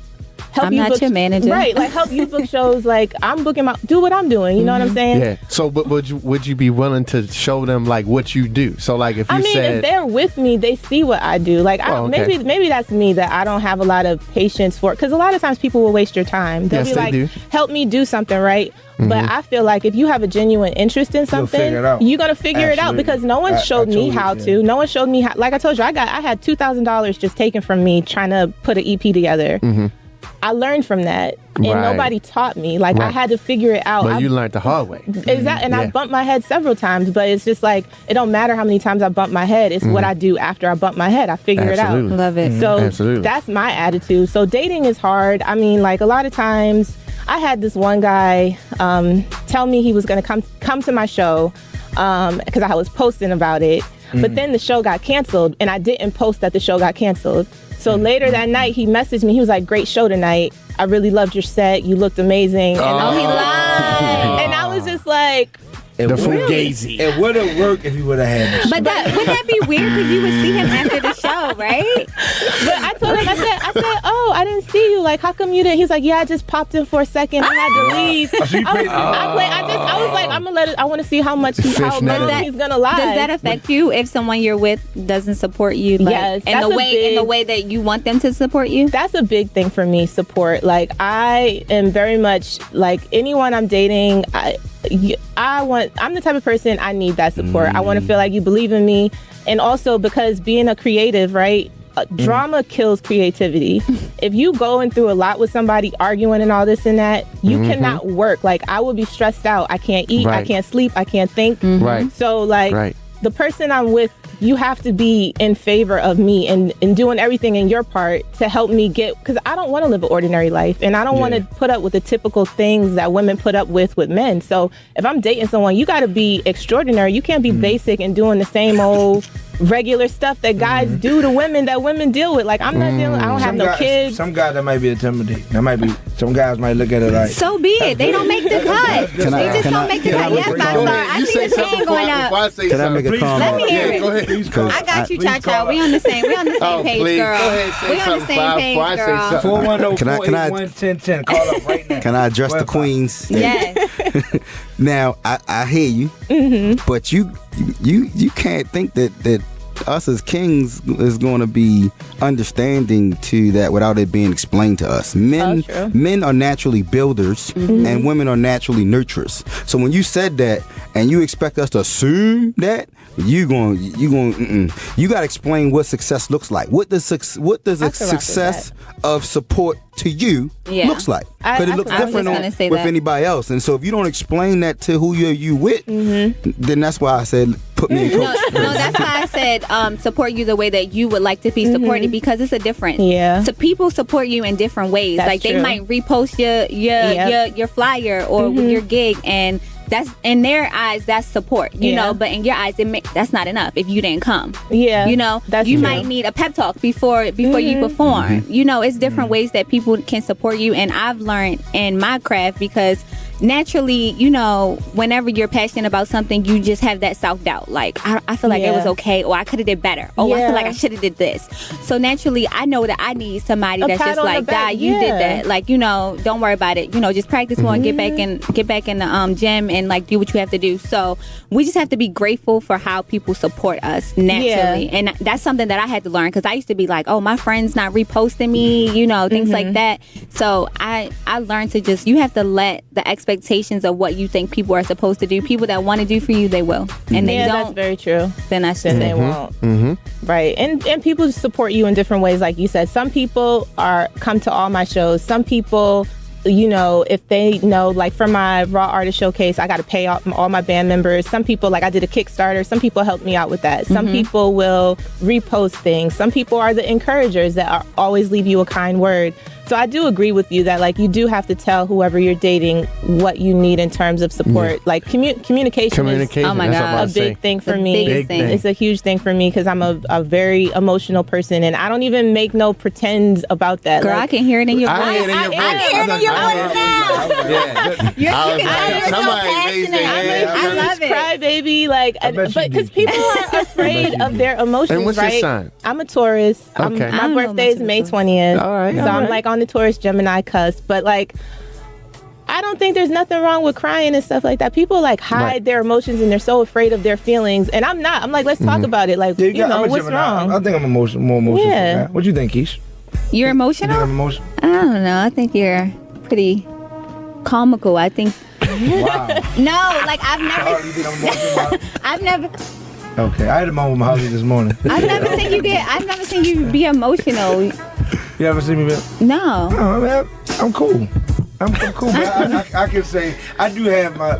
I'm not your manager. Right, like, help you book shows. Like, I'm booking do what I'm doing. You know what I'm saying? Yeah. So, but would you be willing to show them, like, what you do? So, like, if you if they're with me, they see what I do. Like, maybe that's me, that I don't have a lot of patience for it. Because a lot of times people will waste your time. They'll be like, help me do something, right? But I feel like if you have a genuine interest in something, you're gonna figure it out, because no one showed me how to. No one showed me how. Like I told you, I had $2,000 just taken from me trying to put an EP together. I learned from that, and nobody taught me. Like, I had to figure it out. But you learned the hard way. Exactly, and I bumped my head several times, but it's just like, it don't matter how many times I bump my head. It's what I do after I bump my head. I figure it out. Love it. So that's my attitude. So dating is hard. I mean, like, a lot of times, I had this one guy tell me he was going to come to my show because I was posting about it. But then the show got canceled, and I didn't post that the show got canceled. So later that night, he messaged me. He was like, great show tonight. I really loved your set. You looked amazing. And he lied. And I was just like, the fugazi. It would have worked if you would have had it. But would that be weird, because you would see him after the show, right? But I told him, I said, oh, I didn't see you. Like, how come you didn't? He's like, yeah, I just popped in for a second. I had to leave. I was like, I'm gonna let it. I want to see how much he's gonna lie. Does that affect you if someone you're with doesn't support you? Like, yes, in the way that you want them to support you. That's a big thing for me. Support. Like, I am very much like, anyone I'm dating, I'm the type of person, I need that support. I want to feel like you believe in me. And also because being a creative, right? Drama kills creativity. If you going through a lot with somebody, arguing and all this and that, you cannot work. Like, I will be stressed out. I can't eat. I can't sleep. I can't think. So, like, the person I'm with, you have to be in favor of me and doing everything in your part to help me get, because I don't want to live an ordinary life, and I don't want to put up with the typical things that women put up with men. So if I'm dating someone, you got to be extraordinary. You can't be basic and doing the same old regular stuff that guys do to women, that women deal with. Like, I'm not dealing, I don't have no kids. Some guys that might be intimidating. Some guys might look at it like, so be it. They don't make the cut. They just don't make the cut. Yes, I see the hand going up. Can I make a comment? Let me hear it. Go ahead. I got you, Chacha. We on the same page, girl. Go ahead, say we on the same page, girl. 410-481-1010. Call up right now. Can I address the queens? Yes. Now, I hear you, but you can't think that us as kings is going to be understanding to that without it being explained to us. Men are naturally builders and women are naturally nurturers. So when you said that and you expect us to assume that, you got to explain what success looks like. What does a success of support to you looks like? Because it looks different with anybody else. And so if you don't explain that to who you with, then that's why I said put me in coach. No, that's why I said support you the way that you would like to be supported, because it's a different. Yeah. So people support you in different ways. That's like true. they might repost your flyer or your gig, and that's in their eyes that's support, you know. But in your eyes, that's not enough if you didn't come. Yeah, you know, that's you true. might need a pep talk before you perform. You know, it's different ways that people can support you, and I've learned in my craft because naturally, you know, whenever you're passionate about something, you just have that self-doubt. Like, I feel like it was okay, or I could have did better. Oh, I feel like I should have did this. So naturally, I know that I need somebody that's just like, "Dad, you did that. Like, you know, don't worry about it. You know, just practice more and get back in the gym and like do what you have to do." So we just have to be grateful for how people support us naturally, and that's something that I had to learn, because I used to be like, "Oh, my friends not reposting me," you know, things like that. So I learned to just, you have to let the expectations of what you think people are supposed to do. People that want to do for you, they will, and they don't. That's very true. Then that's Then just they won't. Right, and people support you in different ways, like you said. Some people come to all my shows. Some people, you know, if they know, like for my Raw Artist Showcase, I got to pay all my band members. Some people, like I did a Kickstarter, some people helped me out with that. Some people will repost things. Some people are the encouragers that always leave you a kind word. So I do agree with you that, like, you do have to tell whoever you're dating what you need in terms of support. Like communication is oh my God, a big thing for me. It's a huge thing for me, because I'm a very emotional person, and I don't even make no pretends about that. Girl, like, I can hear it in your voice. I can hear it in your voice now. You can tell you're so passionate. I love it. Crybaby, like, but because people are afraid of their emotions. And what's right? your sign? I'm a Taurus. Okay. My birthday is May 20th. All right. So I'm like on the Taurus Gemini cusp, but like, I don't think there's nothing wrong with crying and stuff like that. People like hide their emotions and they're so afraid of their feelings. And I'm not. I'm like, let's talk about it. Like, you know, what's wrong? I think I'm more emotional. Yeah. What do you think, Keesh? You're You emotional? think I'm emotional? I don't know. I think you're pretty comical. I think. Wow. No, like Harley, you think I'm emotional? I've never Okay, I had a moment with Harley this morning. I've never seen you be emotional. You ever seen me, man? No. No, man, I'm cool. I'm cool, but I can say I do have my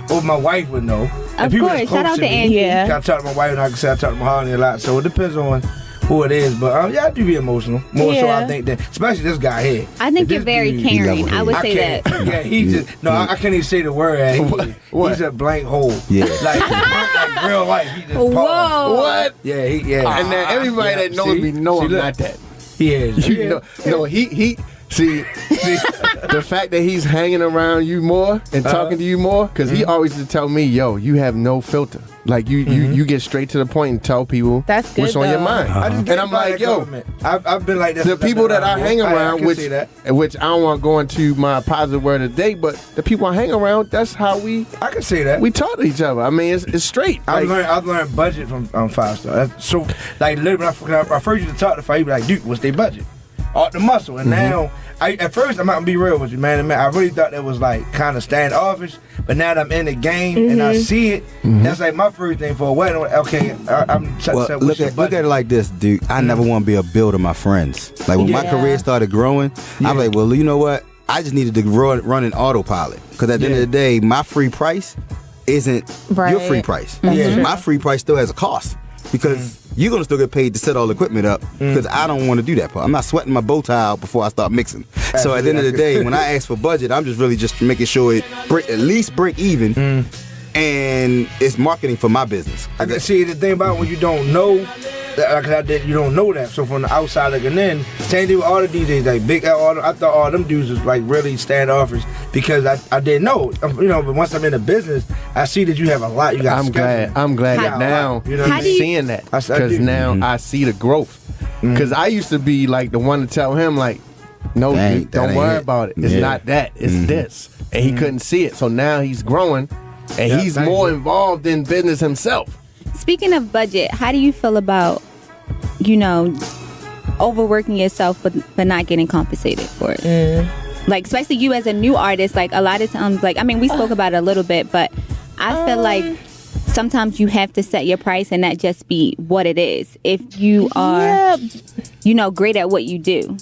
or my wife would know. Of course, shout out to Angie. Yeah. I talk to my wife, and I can say I talk to my Harley a lot. So it depends on who it is, but yeah, I do be emotional. More so, I think that, especially this guy here. I think you're very caring. I would say that. Yeah, he just I can't even say the word. He's a blank hole. Yeah. like real life. He just Whoa. paused. What? Yeah, yeah. And then everybody that knows me know I'm not that. He is. You know, no, he see the fact that he's hanging around you more and talking to you more, because he always used to tell me, "Yo, you have no filter. Like you get straight to the point and tell people That's good, what's on your mind." And I'm like, "Yo, I've been like this. the people that I hang around, which I don't want to go into my positive word of the day, but the people I hang around, that's how I can say that we talk to each other. I mean, it's straight. I've learned budget from 5-star. So like literally when I first used to talk to Five, like, dude, what's their budget? Off the muscle. And now at first I'm not gonna be real with you, man. I really thought that was like kind of standoffish, but now that I'm in the game and I see it, that's like my first thing for a wedding. Okay, look at it like this, dude. I never want to be a builder of my friends. Like when my career started growing, I'm like, well, you know what? I just needed to run an autopilot, because at the end of the day, my free price isn't your free price. My free price still has a cost, because you're going to still get paid to set all the equipment up, because I don't want to do that part. I'm not sweating my bow tie out before I start mixing. So at the end of the day, when I ask for budget, I'm just making sure it at least break even, and it's marketing for my business. I can see the thing about when you don't know, you don't know that. So from the outside looking in, same thing with all the DJs, like Big L, I thought all them dudes was like really standoffish, because I didn't know, you know. But once I'm in the business, I see that you have a lot. You got. I'm glad that now I'm seeing that, because now I see the growth. Because I used to be like the one to tell him, like, no, dude, don't worry about it. It's not that. It's this, and he couldn't see it. So now he's growing, and he's more involved in business himself. Speaking of budget, how do you feel about, overworking yourself but not getting compensated for it? Like, especially you as a new artist, like a lot of times, like, I mean, we spoke about it a little bit, but I feel like sometimes you have to set your price and not just be what it is. If you are, great at what you do.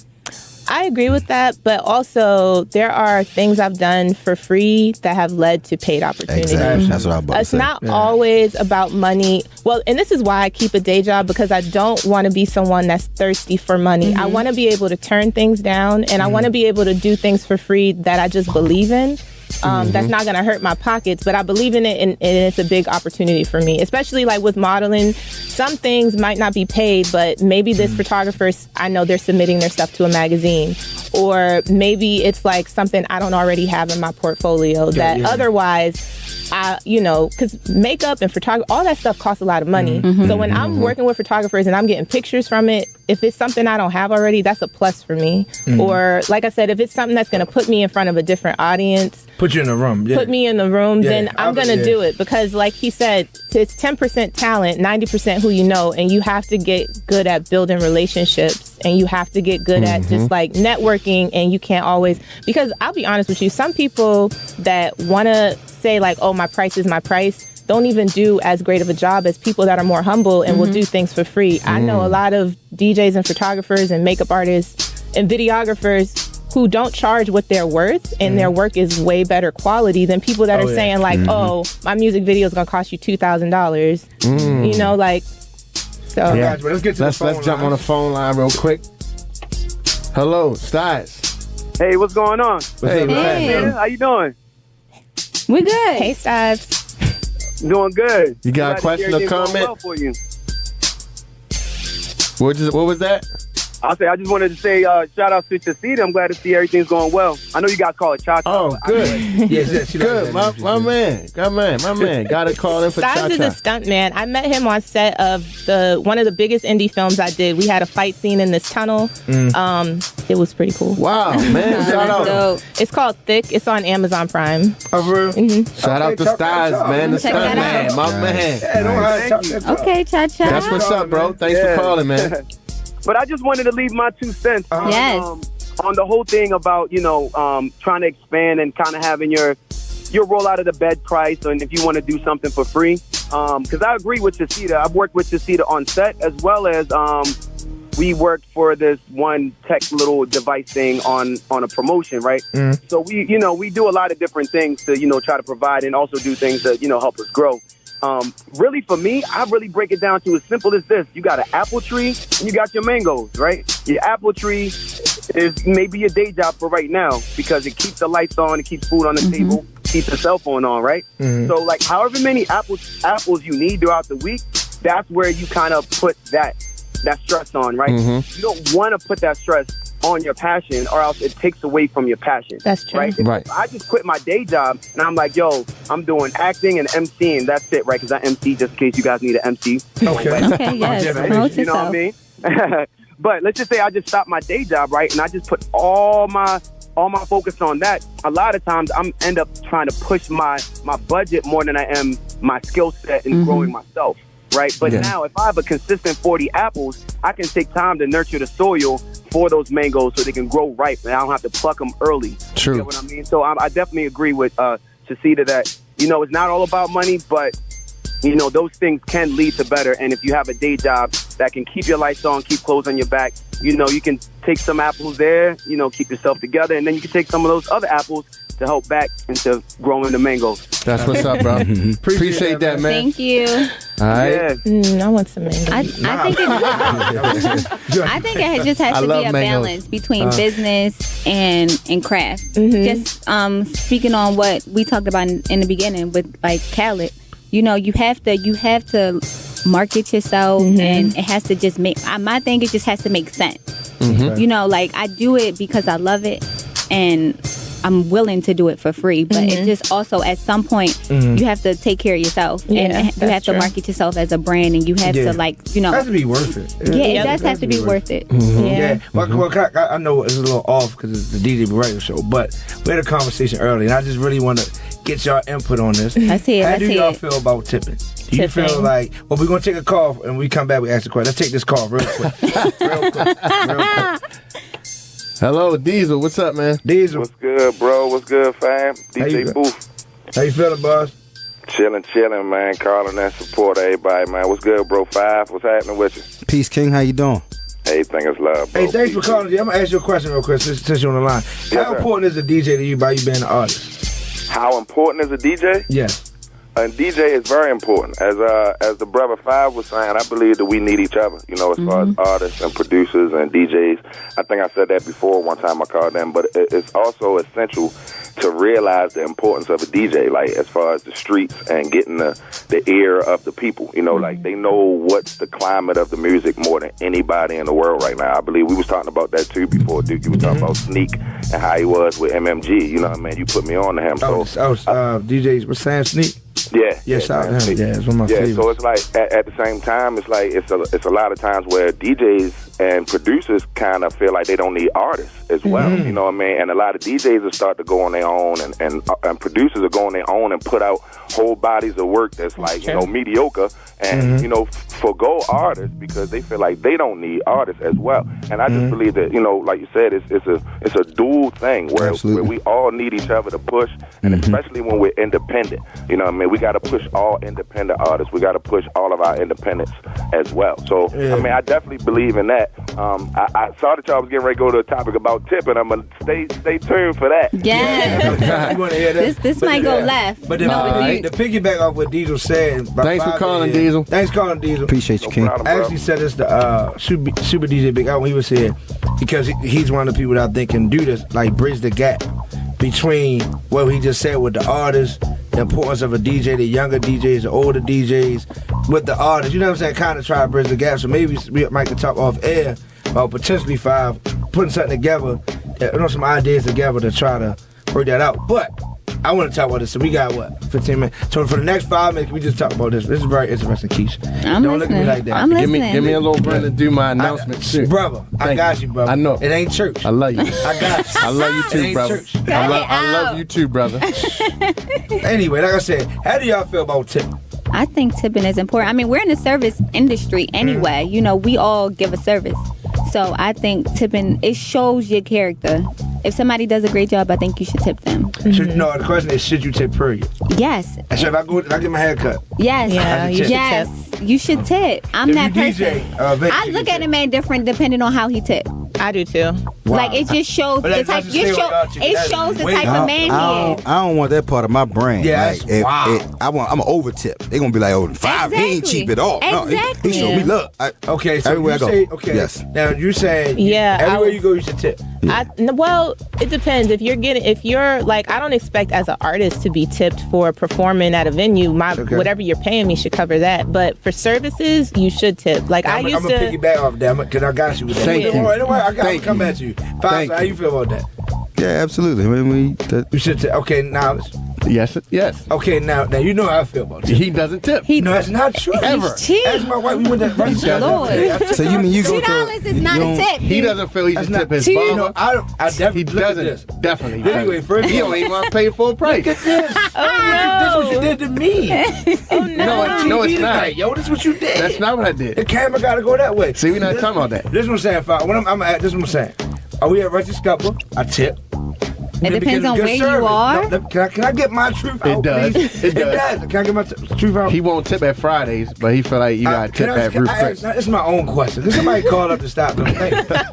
I agree with that, but also there are things I've done for free that have led to paid opportunities. Exactly. That's what I was about to It's say. not always about money. Well, and this is why I keep a day job, because I don't want to be someone that's thirsty for money. I want to be able to turn things down, and I want to be able to do things for free that I just believe in. That's not going to hurt my pockets, but I believe in it, and it's a big opportunity for me, especially like with modeling. Some things might not be paid, but maybe this photographer, I know they're submitting their stuff to a magazine, or maybe it's like something I don't already have in my portfolio that otherwise because makeup and photography, all that stuff costs a lot of money. So when I'm working with photographers and I'm getting pictures from it, if it's something I don't have already, that's a plus for me. Or like I said, if it's something that's going to put me in front of a different audience, put you in the room. Yeah. Put me in the room, then I'm going to do it. Because like he said, it's 10% talent, 90% who you know, and you have to get good at building relationships, and you have to get good at just like networking, and you can't always, because I'll be honest with you, some people that want to say like, oh, my price is my price, don't even do as great of a job as people that are more humble and will do things for free. I know a lot of DJs and photographers and makeup artists and videographers who don't charge what they're worth, and their work is way better quality than people that are saying like, oh, my music video is going to cost you $2,000. Like, so. Yeah. Let's get to Let's jump on the phone line real quick. Hello, Styles. Hey, what's going on? Hey, Hey. How you doing? We're good. Hey, Stives. Doing good. You got a Glad to question hear or everything's going comment? well for you. What was that? I just wanted to say shout out to Chacita. I'm glad to see everything's going well. I know you guys call it Chacha. Oh, good. Yes, she Good. My man. Got to call in for Stives is a Chacha. stunt man. I met him on set of one of the biggest indie films I did. We had a fight scene in this tunnel. It was pretty cool. Wow, man. Shout out. Dope. It's called Thick. It's on Amazon Prime. Oh, for real? Shout out to Styles, man. The Check stunt that man. out. My man. Hey, don't Thank you. Okay, Chacha. That's what's up, bro. Thanks for calling, man. But I just wanted to leave my 2 cents Yes. on the whole thing about, trying to expand and kind of having your roll out of the bed price, and if you want to do something for free. Because I agree with Chacita. I've worked with Chacita on set, as well as we worked for this one tech little device thing on a promotion, right? So we do a lot of different things to, try to provide and also do things that, help us grow. Really, for me, I really break it down to as simple as this. You got an apple tree and you got your mangoes, right? Your apple tree is maybe your day job for right now because it keeps the lights on, it keeps food on the table, keeps the cell phone on, right? So, like, however many apples you need throughout the week, that's where you kind of put that stress on, right? You don't want to put that stress on your passion, or else it takes away from your passion. That's true. Right? I just quit my day job, and I'm like, yo, I'm doing acting and MCing. That's it, right? Because I MC, just in case you guys need an MC. Okay, yes. Promote You know what I yourself. mean? But let's just say I just stopped my day job, right? And I just put all my focus on that. A lot of times I'm end up trying to push my budget more than I am my skill set and growing myself, right? But now if I have a consistent 40 apples, I can take time to nurture the soil for those mangoes so they can grow ripe, and I don't have to pluck them early. True. You know what I mean? So I definitely agree with Chacita that, it's not all about money, but, those things can lead to better. And if you have a day job that can keep your lights on, keep clothes on your back, you can take some apples there, keep yourself together, and then you can take some of those other apples to help back into growing the mangoes. That's what's up, bro. Appreciate that, man. Thank you. All right. Yeah. I want some mango. I think it just has I to love be a mangoes. balance between business and craft. Just speaking on what we talked about in the beginning with like Khaled, you have to market yourself, and it has to just make. My thing, it just has to make sense. Like I do it because I love it, and I'm willing to do it for free, but it just also at some point you have to take care of yourself, and you have to market yourself as a brand, and you have to it has to be worth it. It does have to be worth it. Yeah. Well, I know it's a little off because it's the DJ radio show, but we had a conversation earlier, and I just really want to get y'all input on this. Let's hear it. How do y'all feel about tipping? Do you tipping. feel like, well, we're going to take a call, and when we come back, we ask the question. Let's take this call real quick. Real quick. Hello, Diesel. What's up, man? Diesel. What's good, bro? What's good, fam? DJ Booth. How you feeling, boss? Chilling, man. Calling and support everybody, man. What's good, bro? Five, what's happening with you? Peace, King. How you doing? Everything is love, bro. Hey, thanks for calling. I'm going to ask you a question real quick since you're on the line. How important is a DJ to you by you being an artist? How important is a DJ? Yeah. A DJ is very important. As the brother Five was saying, I believe that we need each other, you know, as far as artists and producers and DJs. I think I said that before one time I called them, but it's also essential to realize the importance of a DJ, like as far as the streets and getting the ear of the people. You know, like they know what's the climate of the music more than anybody in the world right now. I believe we was talking about that too before, Duke. You was talking about Sneak and how he was with MMG. You know what I mean? You put me on to him. DJs was saying Sneak? Yeah. Shout out to him. Yeah, it's one of my favorites. So it's like at the same time, it's like it's a lot of times where DJs and producers kind of feel like they don't need artists as well. You know what I mean? And a lot of DJs will start to go on their own, and producers will go on their own and put out whole bodies of work that's like, you know, mediocre, and you know, forgo artists because they feel like they don't need artists as well. And I just believe that, you know, like you said, it's a dual thing where we all need each other to push, and especially when we're independent. You know what I mean? We got to push all independent artists. We got to push all of our independents as well. So I mean, I definitely believe in that. I saw that y'all was getting ready to go to a topic about tipping. I'm gonna stay tuned for that. Yeah. This might go left. But the piggyback off what Diesel said. Thanks for calling, Diesel. Thanks for calling, Diesel. Appreciate you, King. No problem, I actually said this to Super DJ Big Al when he was here, because he's one of the people that I think can do this, like bridge the gap between what he just said with the artists, the importance of a DJ, the younger DJs, the older DJs, with the artists. You know what I'm saying? Kind of try to bridge the gap. So maybe we might talk off air about potentially Five putting something together, some ideas together to try to work that out. But I want to talk about this. So we got 15 minutes. So for the next 5 minutes, we just talk about this. This is very interesting, Keesh. Don't look at me like that. I'm listening. Give me a little break to do my announcement too. Brother, I got you, brother. I know. It ain't church. I love you. I got you. I love you too, brother. I love you too, brother. Anyway, like I said, how do y'all feel about tipping? I think tipping is important. I mean, we're in the service industry anyway. You know, we all give a service. So I think tipping, it shows your character. If somebody does a great job, I think you should tip them. No, the question is, should you tip period? Yes. And so if I get my hair cut? Yes. Yeah, you should yes. You should tip. I'm If that you person. DJ, I look at a man different depending on how he tip. I do too. Like it just shows the type. It shows the type of man he is. I don't want that part of my brand. Yeah, like, I'm an over tip. They're gonna be like, oh, Five, he ain't cheap at all. Exactly. No, he showed me love. Okay, so everywhere you I say, go. okay. Yes. Now you saying, everywhere you go, you should tip. Well, it depends. If you're like, I don't expect as an artist to be tipped for performing at a venue. Whatever you're paying me should cover that. But for services, you should tip. Like I'm gonna piggyback off that because I got you with that. Thank you. I got to come back to you. Five, how you feel about that? Yeah, absolutely. You should tip. Okay, now. Yes. Okay, now you know how I feel about it. He doesn't tip. No, that's not true. Ever. Ask my wife. We went to right Lord. So you mean you go to $2 is not a tip. He doesn't feel he should tip his You know, barber. I definitely He doesn't. Definitely. Anyway, first he don't even want to pay full price. Look at this. This is what you did to me. No, it's not. Yo, this is what you did. That's not what I did. The camera got to go that way. See, we're not talking about that. This is what I'm saying. This is what I'm saying. Are we at Rusty Scupper? I tip. It depends on where you are. No, can I get my truth out, It does. please? It does. Can I get my truth out? He won't tip at Fridays, but he feel like you got to tip at Roof Chris. This is my own question. Because somebody called up to stop them.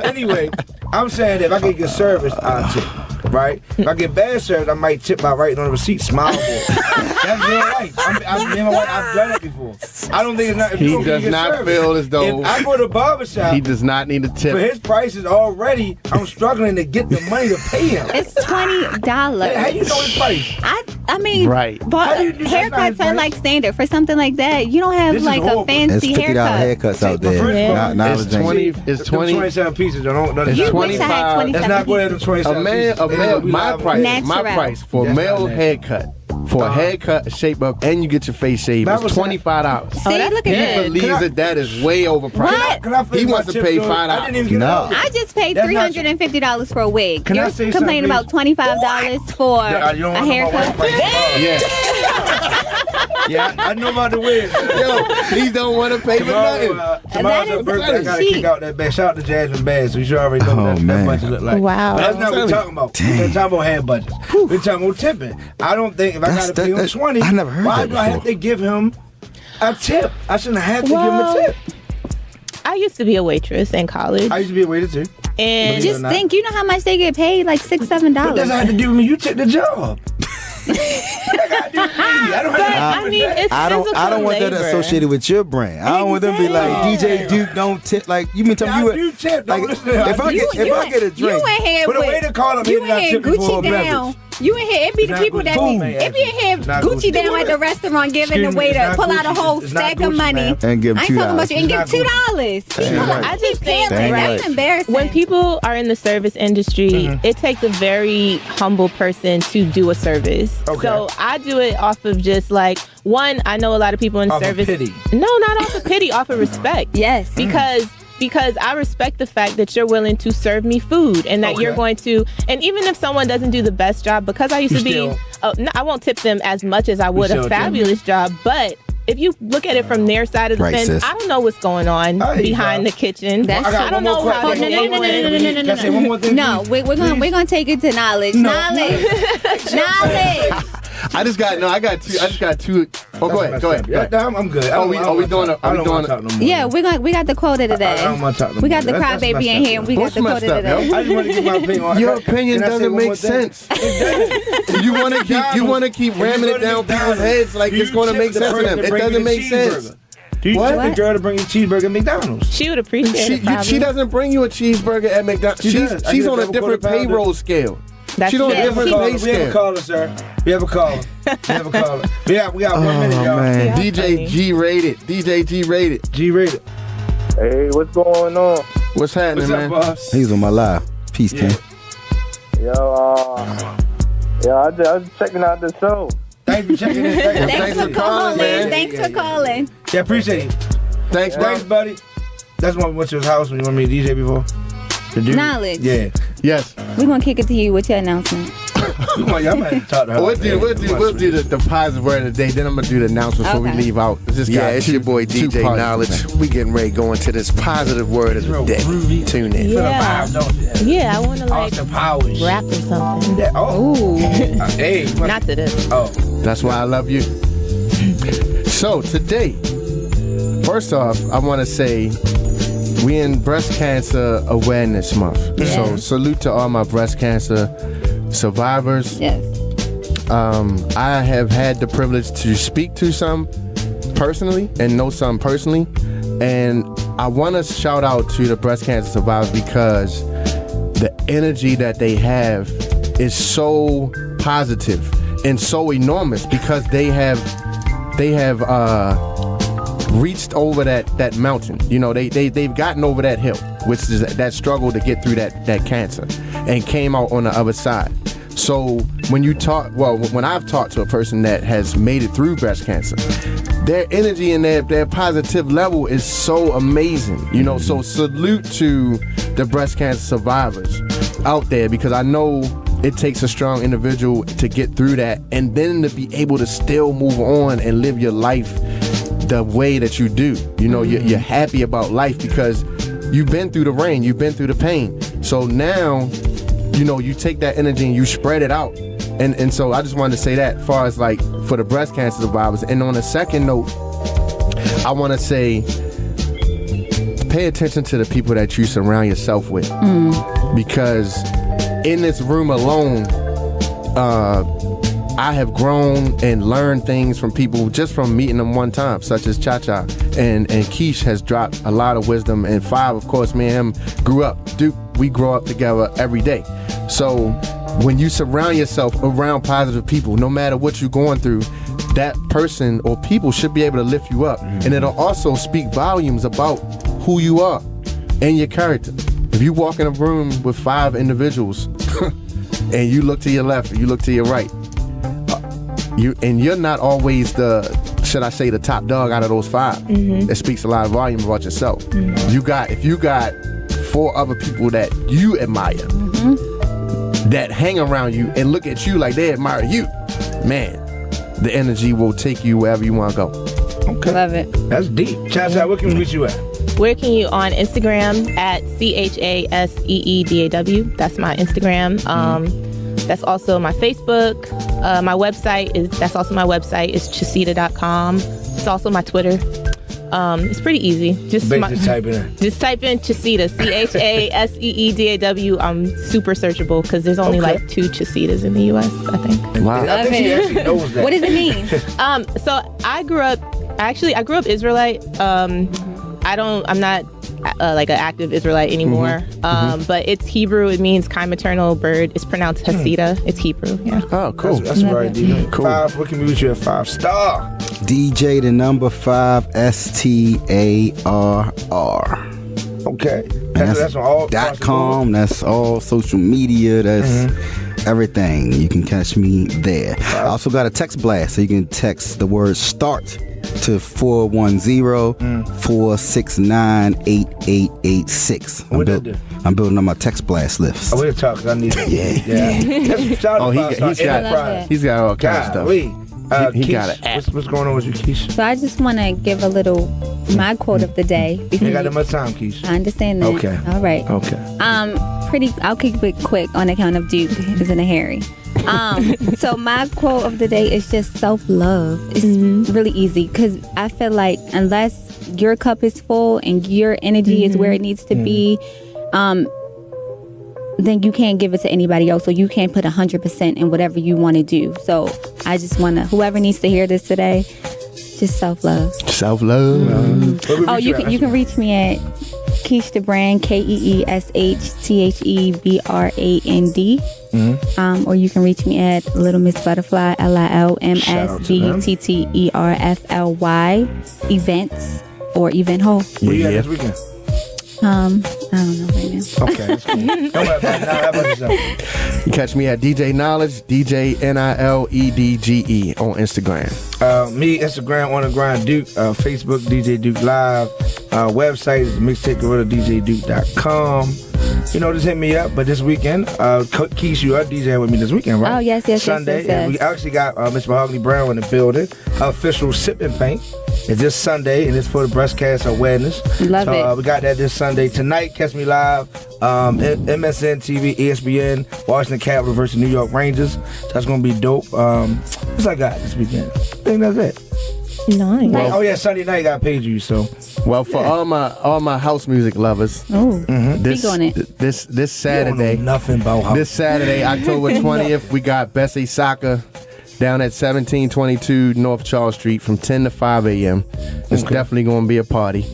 Anyway, I'm saying that if I get good service, I'll tip. Right? If I get bad service, I might tip by writing on the receipt, smile more. That's real life. I've done it before. I don't think it's not. He does not feel as though. If I go to a barbershop, he does not need a tip. For his prices already, I'm struggling to get the money to pay him. It's $20. How you know his price? I mean, right. But haircuts are like standard for something like that. You don't have like a fancy haircut. $50 haircuts out there. It's 20. It's 27 pieces. It's 25. Let's not go ahead to 27 pieces. My price for a male haircut. For a haircut, a shape up, and you get your face shaved, it's $25. See, look at He believes that is way overpriced. What? He wants to pay $5. No. I just paid $350 for a wig. You're complaining about $25 for a haircut? Yeah. Yeah, I know about the win. Yo, these don't want to pay for nothing. Tomorrow's her birthday. I gotta kick out that bag. Shout out to Jasmine Bass. So you should already know what that budget look like. Wow. But that's not what we're talking about. We're talking about head budget. We're talking about tipping. I don't think if I gotta pay him 20, I never heard why that do I have before. to give him a tip? I shouldn't have to give him a tip. I used to be a waitress in college. I used to be a waiter too. And Just think, you know how much they get paid? Like $6, $7. But that's have to do with me. You took the job. I mean, it's I don't want that labor. associated with your brand. I don't want them to be like DJ Duke don't tip. Like you mean tell me do tip. like if I get a drink, You in here But the with way to call him, you he did not in here tip me for a Gucci beverage. down. You in here, it be the It's people not that Gucci, be, man. it be in here It's not Gucci Gucci. down at the restaurant giving Excuse away me, it's to not pull out a Gucci. whole It's not stack of Gucci, money. ma'am. and give I them ain't talking about $2. you and give It's $2. not I just think That's right. embarrassing. when people are in the service industry, Mm-hmm. it takes a very humble person to do a service. Okay. So I do it off of just like, one, I know a lot of people in Off of service. pity. No, not off of pity, off of respect. Yes. Because I respect the fact that you're willing to serve me food and that Okay. you're going to, and even if someone doesn't do the best job, because I used You to be, still- no, I won't tip them as much as I would still a tip. fabulous job, but if you look at it from their side of the Right, fence, sis. I don't know what's going on Hey, behind bro. the kitchen. That's- I don't know how. Oh, no. Can I say one more thing? No, please? we're gonna take it to knowledge. No. Knowledge. I just got two. Oh, go ahead. Yeah, I'm good. Are we doing a- are we doing a- Yeah, we got the quota today. I don't want to talk no We more. got the That's crybaby messed in up, here, and we What's got the messed quota up, today. yo? I just want to give my opinion on Your it. opinion Can I say doesn't one more make thing? sense. It does. You want to keep ramming it down people's heads like it's going to make sense to them. It doesn't make sense. Do you What? tip the girl to bring you a cheeseburger at McDonald's? She would appreciate it. probably. She doesn't bring you a cheeseburger at McDonald's. She does. I She's get on a double different quarter pounder. payroll scale. That's She's on a true. different pay We have a scale. caller, sir. We have a caller. We got 1 minute, y'all. man. Yeah. DJ G rated. DJ G rated. G rated. Hey, what's going on? What's happening, What's up, man? boss? He's on my live. Peace, Yeah. Ken. I was checking out the show. Thanks for checking in. Thanks for calling. man. Thanks for calling. Yeah, appreciate it. Thanks, Thanks, bro. buddy. That's when I went to his house when you want me to DJ before. The dude. Knowledge. Yeah. Yes. We're gonna kick it to you with your announcement. Come on, y'all might have to talk to her. We'll do the positive word of the day. Then I'm gonna do the announcement before we Okay. leave out. It's just Yeah, got it's two- your boy two DJ parts, Knowledge. man. We getting ready to go into this positive word of the Real day. groovy. Tune in. Yeah. Vibe, don't you? Yeah, I want to like Austin Powers. rap or something. Yeah. Oh. Ooh. Hey. Not to this. Oh. That's why I love you. So today, first off, I want to say we in Breast Cancer Awareness Month. So salute to all my breast cancer survivors. Yes. I have had the privilege to speak to some personally and know some personally, and I want to shout out to the breast cancer survivors because the energy that they have is so positive and so enormous because they have reached over that mountain. You know, they've gotten over that hill, which is that struggle to get through that cancer, and came out on the other side. So when I've talked to a person that has made it through breast cancer, their energy and their positive level is so amazing. You know, so salute to the breast cancer survivors out there, because I know it takes a strong individual to get through that and then to be able to still move on and live your life the way that you do. You know, you're happy about life because you've been through the rain, you've been through the pain. So now, you know, you take that energy and you spread it out. And so I just wanted to say that as far as like for the breast cancer survivors. And on a second note, I want to say pay attention to the people that you surround yourself with. Because in this room alone, I have grown and learned things from people just from meeting them one time, such as Chacha and Keesh has dropped a lot of wisdom. And Five, of course, me and him grew up. Duke, we grow up together every day. So when you surround yourself around positive people, no matter what you're going through, that person or people should be able to lift you up. And it'll also speak volumes about who you are and your character. If you walk in a room with 5 individuals and you look to your left, you look to your right, you're not always the top dog out of those 5. It speaks a lot of volume about yourself. If you got 4 other people that you admire, that hang around you and look at you like they admire you, man, the energy will take you wherever you want to go. Okay. Love it. That's deep. Chacha, where can we reach you at? Where can you on Instagram at CHASEEDAW? That's my Instagram. That's also my Facebook. My website is chasita.com. It's also my Twitter. It's pretty easy. Just type in Chasita, CHASEEDAW. I'm super searchable because there's only like 2 Chasitas in the U.S. I think. Wow. I think she actually knows that. What does it mean? So I grew up Israelite. I'm not like an active Israelite anymore. But it's Hebrew. It means kind maternal bird. It's pronounced Hasida. It's Hebrew. Yeah. Oh, cool. That's right, DJ. Cool. 5, where can we reach you at 5-star? DJ the number 5 STARR. Okay. That's on all .com. That's all social media. That's everything. You can catch me there. I also got a text blast, so you can text the word START to 410-469-8886. I'm building on my text blast list. I will talk because I need it. Yeah. He's got all kinds of stuff. He got it. What's going on with you, Keesh? So I just want to give a little my quote of the day. You got that much time, Keesh. I understand that. Okay. All right. Okay. I'll keep it quick on account of Duke is in a hurry. So my quote of the day is just self-love. It's really easy because I feel like unless your cup is full and your energy is where it needs to be, then you can't give it to anybody else. So you can't put 100% in whatever you want to do. So I just want to, whoever needs to hear this today, just self-love. Self-love. You can reach me at Keesh the Brand, KeeshTheBrand. Or you can reach me at Little Miss Butterfly, LILMSBUTTERFLY events or event hall. Where you at this weekend? I don't know right now. Okay, that's cool. Don't worry about it. Now, how about yourself? You catch me at DJ Niledge, DJ NILEDGE on Instagram. Me, Instagram, On The Grind Duke, Facebook, DJ Duke Live, website is mixtapegorilladjduke.com. Just hit me up. But this weekend, Keesh, you are DJing with me this weekend, right? Oh, yes. Sunday. And we actually got Miss Mahogany Brown in the building. Her official Sip and Paint. It's this Sunday, and it's for the breast cancer awareness. Love it. We got that this Sunday. Tonight, catch me live, MSN TV, ESPN, Washington Capitals versus New York Rangers. So that's going to be dope. What's I got this weekend? I think that's it. Nice. Well, Sunday night I got paid you, so. Well, for all my house music lovers, Speak on it. This Saturday, You don't know nothing about house. this Saturday, October 20th, we got Bessie Soccer down at 1722 North Charles Street from 10 to 5 a.m. It's definitely going to be a party.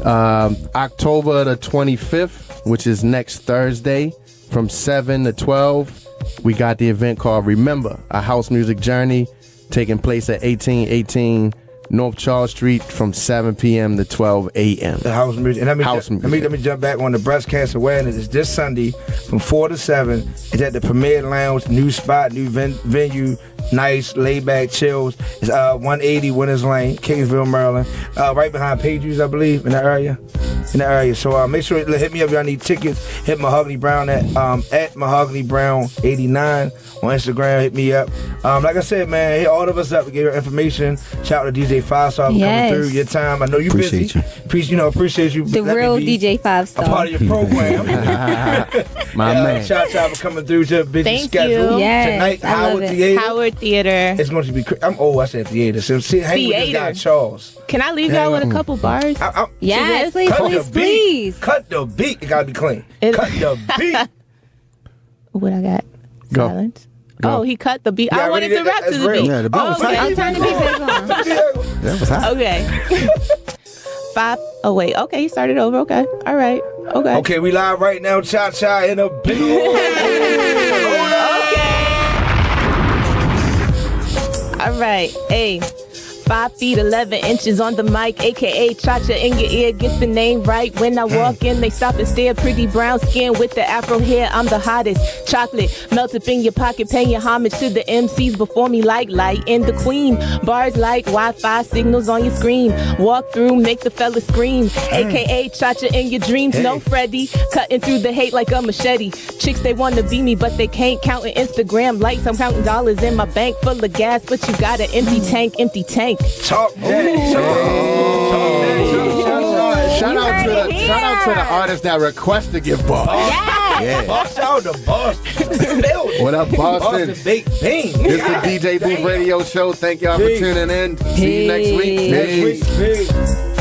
October the 25th, which is next Thursday, from 7 to 12, we got the event called Remember, a house music journey taking place at 1818 North Charles Street from 7 p.m. to 12 a.m. The house music. And let me jump back on the breast cancer awareness. It's this Sunday from 4 to 7. It's at the Premier Lounge, new spot, new venue, nice, laid back chills. It's 180 Winners Lane, Kingsville, Maryland. Right behind Pages, I believe, in the area. So make sure hit me up if y'all need tickets. Hit Mahogany Brown at Mahogany Brown 89 on Instagram. Hit me up. Like I said, man, hit all of us up to get your information. Shout out to DJ 5-Star for coming through your time. I know you're busy. Appreciate you. The real DJ 5-Star. A part of your program. My man. Shout out for coming through to a busy Thank schedule. you. Yes, Tonight, I love it. Howard Theater. It's going to be. I'm old. I said theater. So see, hang with this guy Charles. Can I leave y'all with a couple bars? Yes, please. Cut the beat. It gotta be clean. Cut the beat. What I got? Go. Silence. Go. Oh, he cut the beat. Yeah, I wanted to rap to the beat. Yeah, the beat was okay. I'll turn the beat back on. That was hot. Okay. 5. Oh wait. Okay, he started over. Okay. All right. Okay. Okay, we live right now. Cha-cha in a big Okay. All right. Hey. 5 feet 11 inches on the mic, aka Chacha in your ear, get the name right. When I walk in, they stop and stare. Pretty brown skin with the afro hair, I'm the hottest. Chocolate melt up in your pocket, paying your homage to the MCs before me like light and the queen. Bars like Wi-Fi signals on your screen. Walk through, make the fella scream, aka Chacha in your dreams. No Freddy, cutting through the hate like a machete. Chicks, they wanna be me, but they can't. Counting Instagram likes, I'm counting dollars in my bank full of gas, but you got an empty tank. Talk that. Shout out to the artists that request to get bossed. Yeah. Boss out to Boston. What up, Boston? Boston Baked Bean. This is the DJ Booth Radio Show. Thank y'all for tuning in. See you next week. Next week. Peace.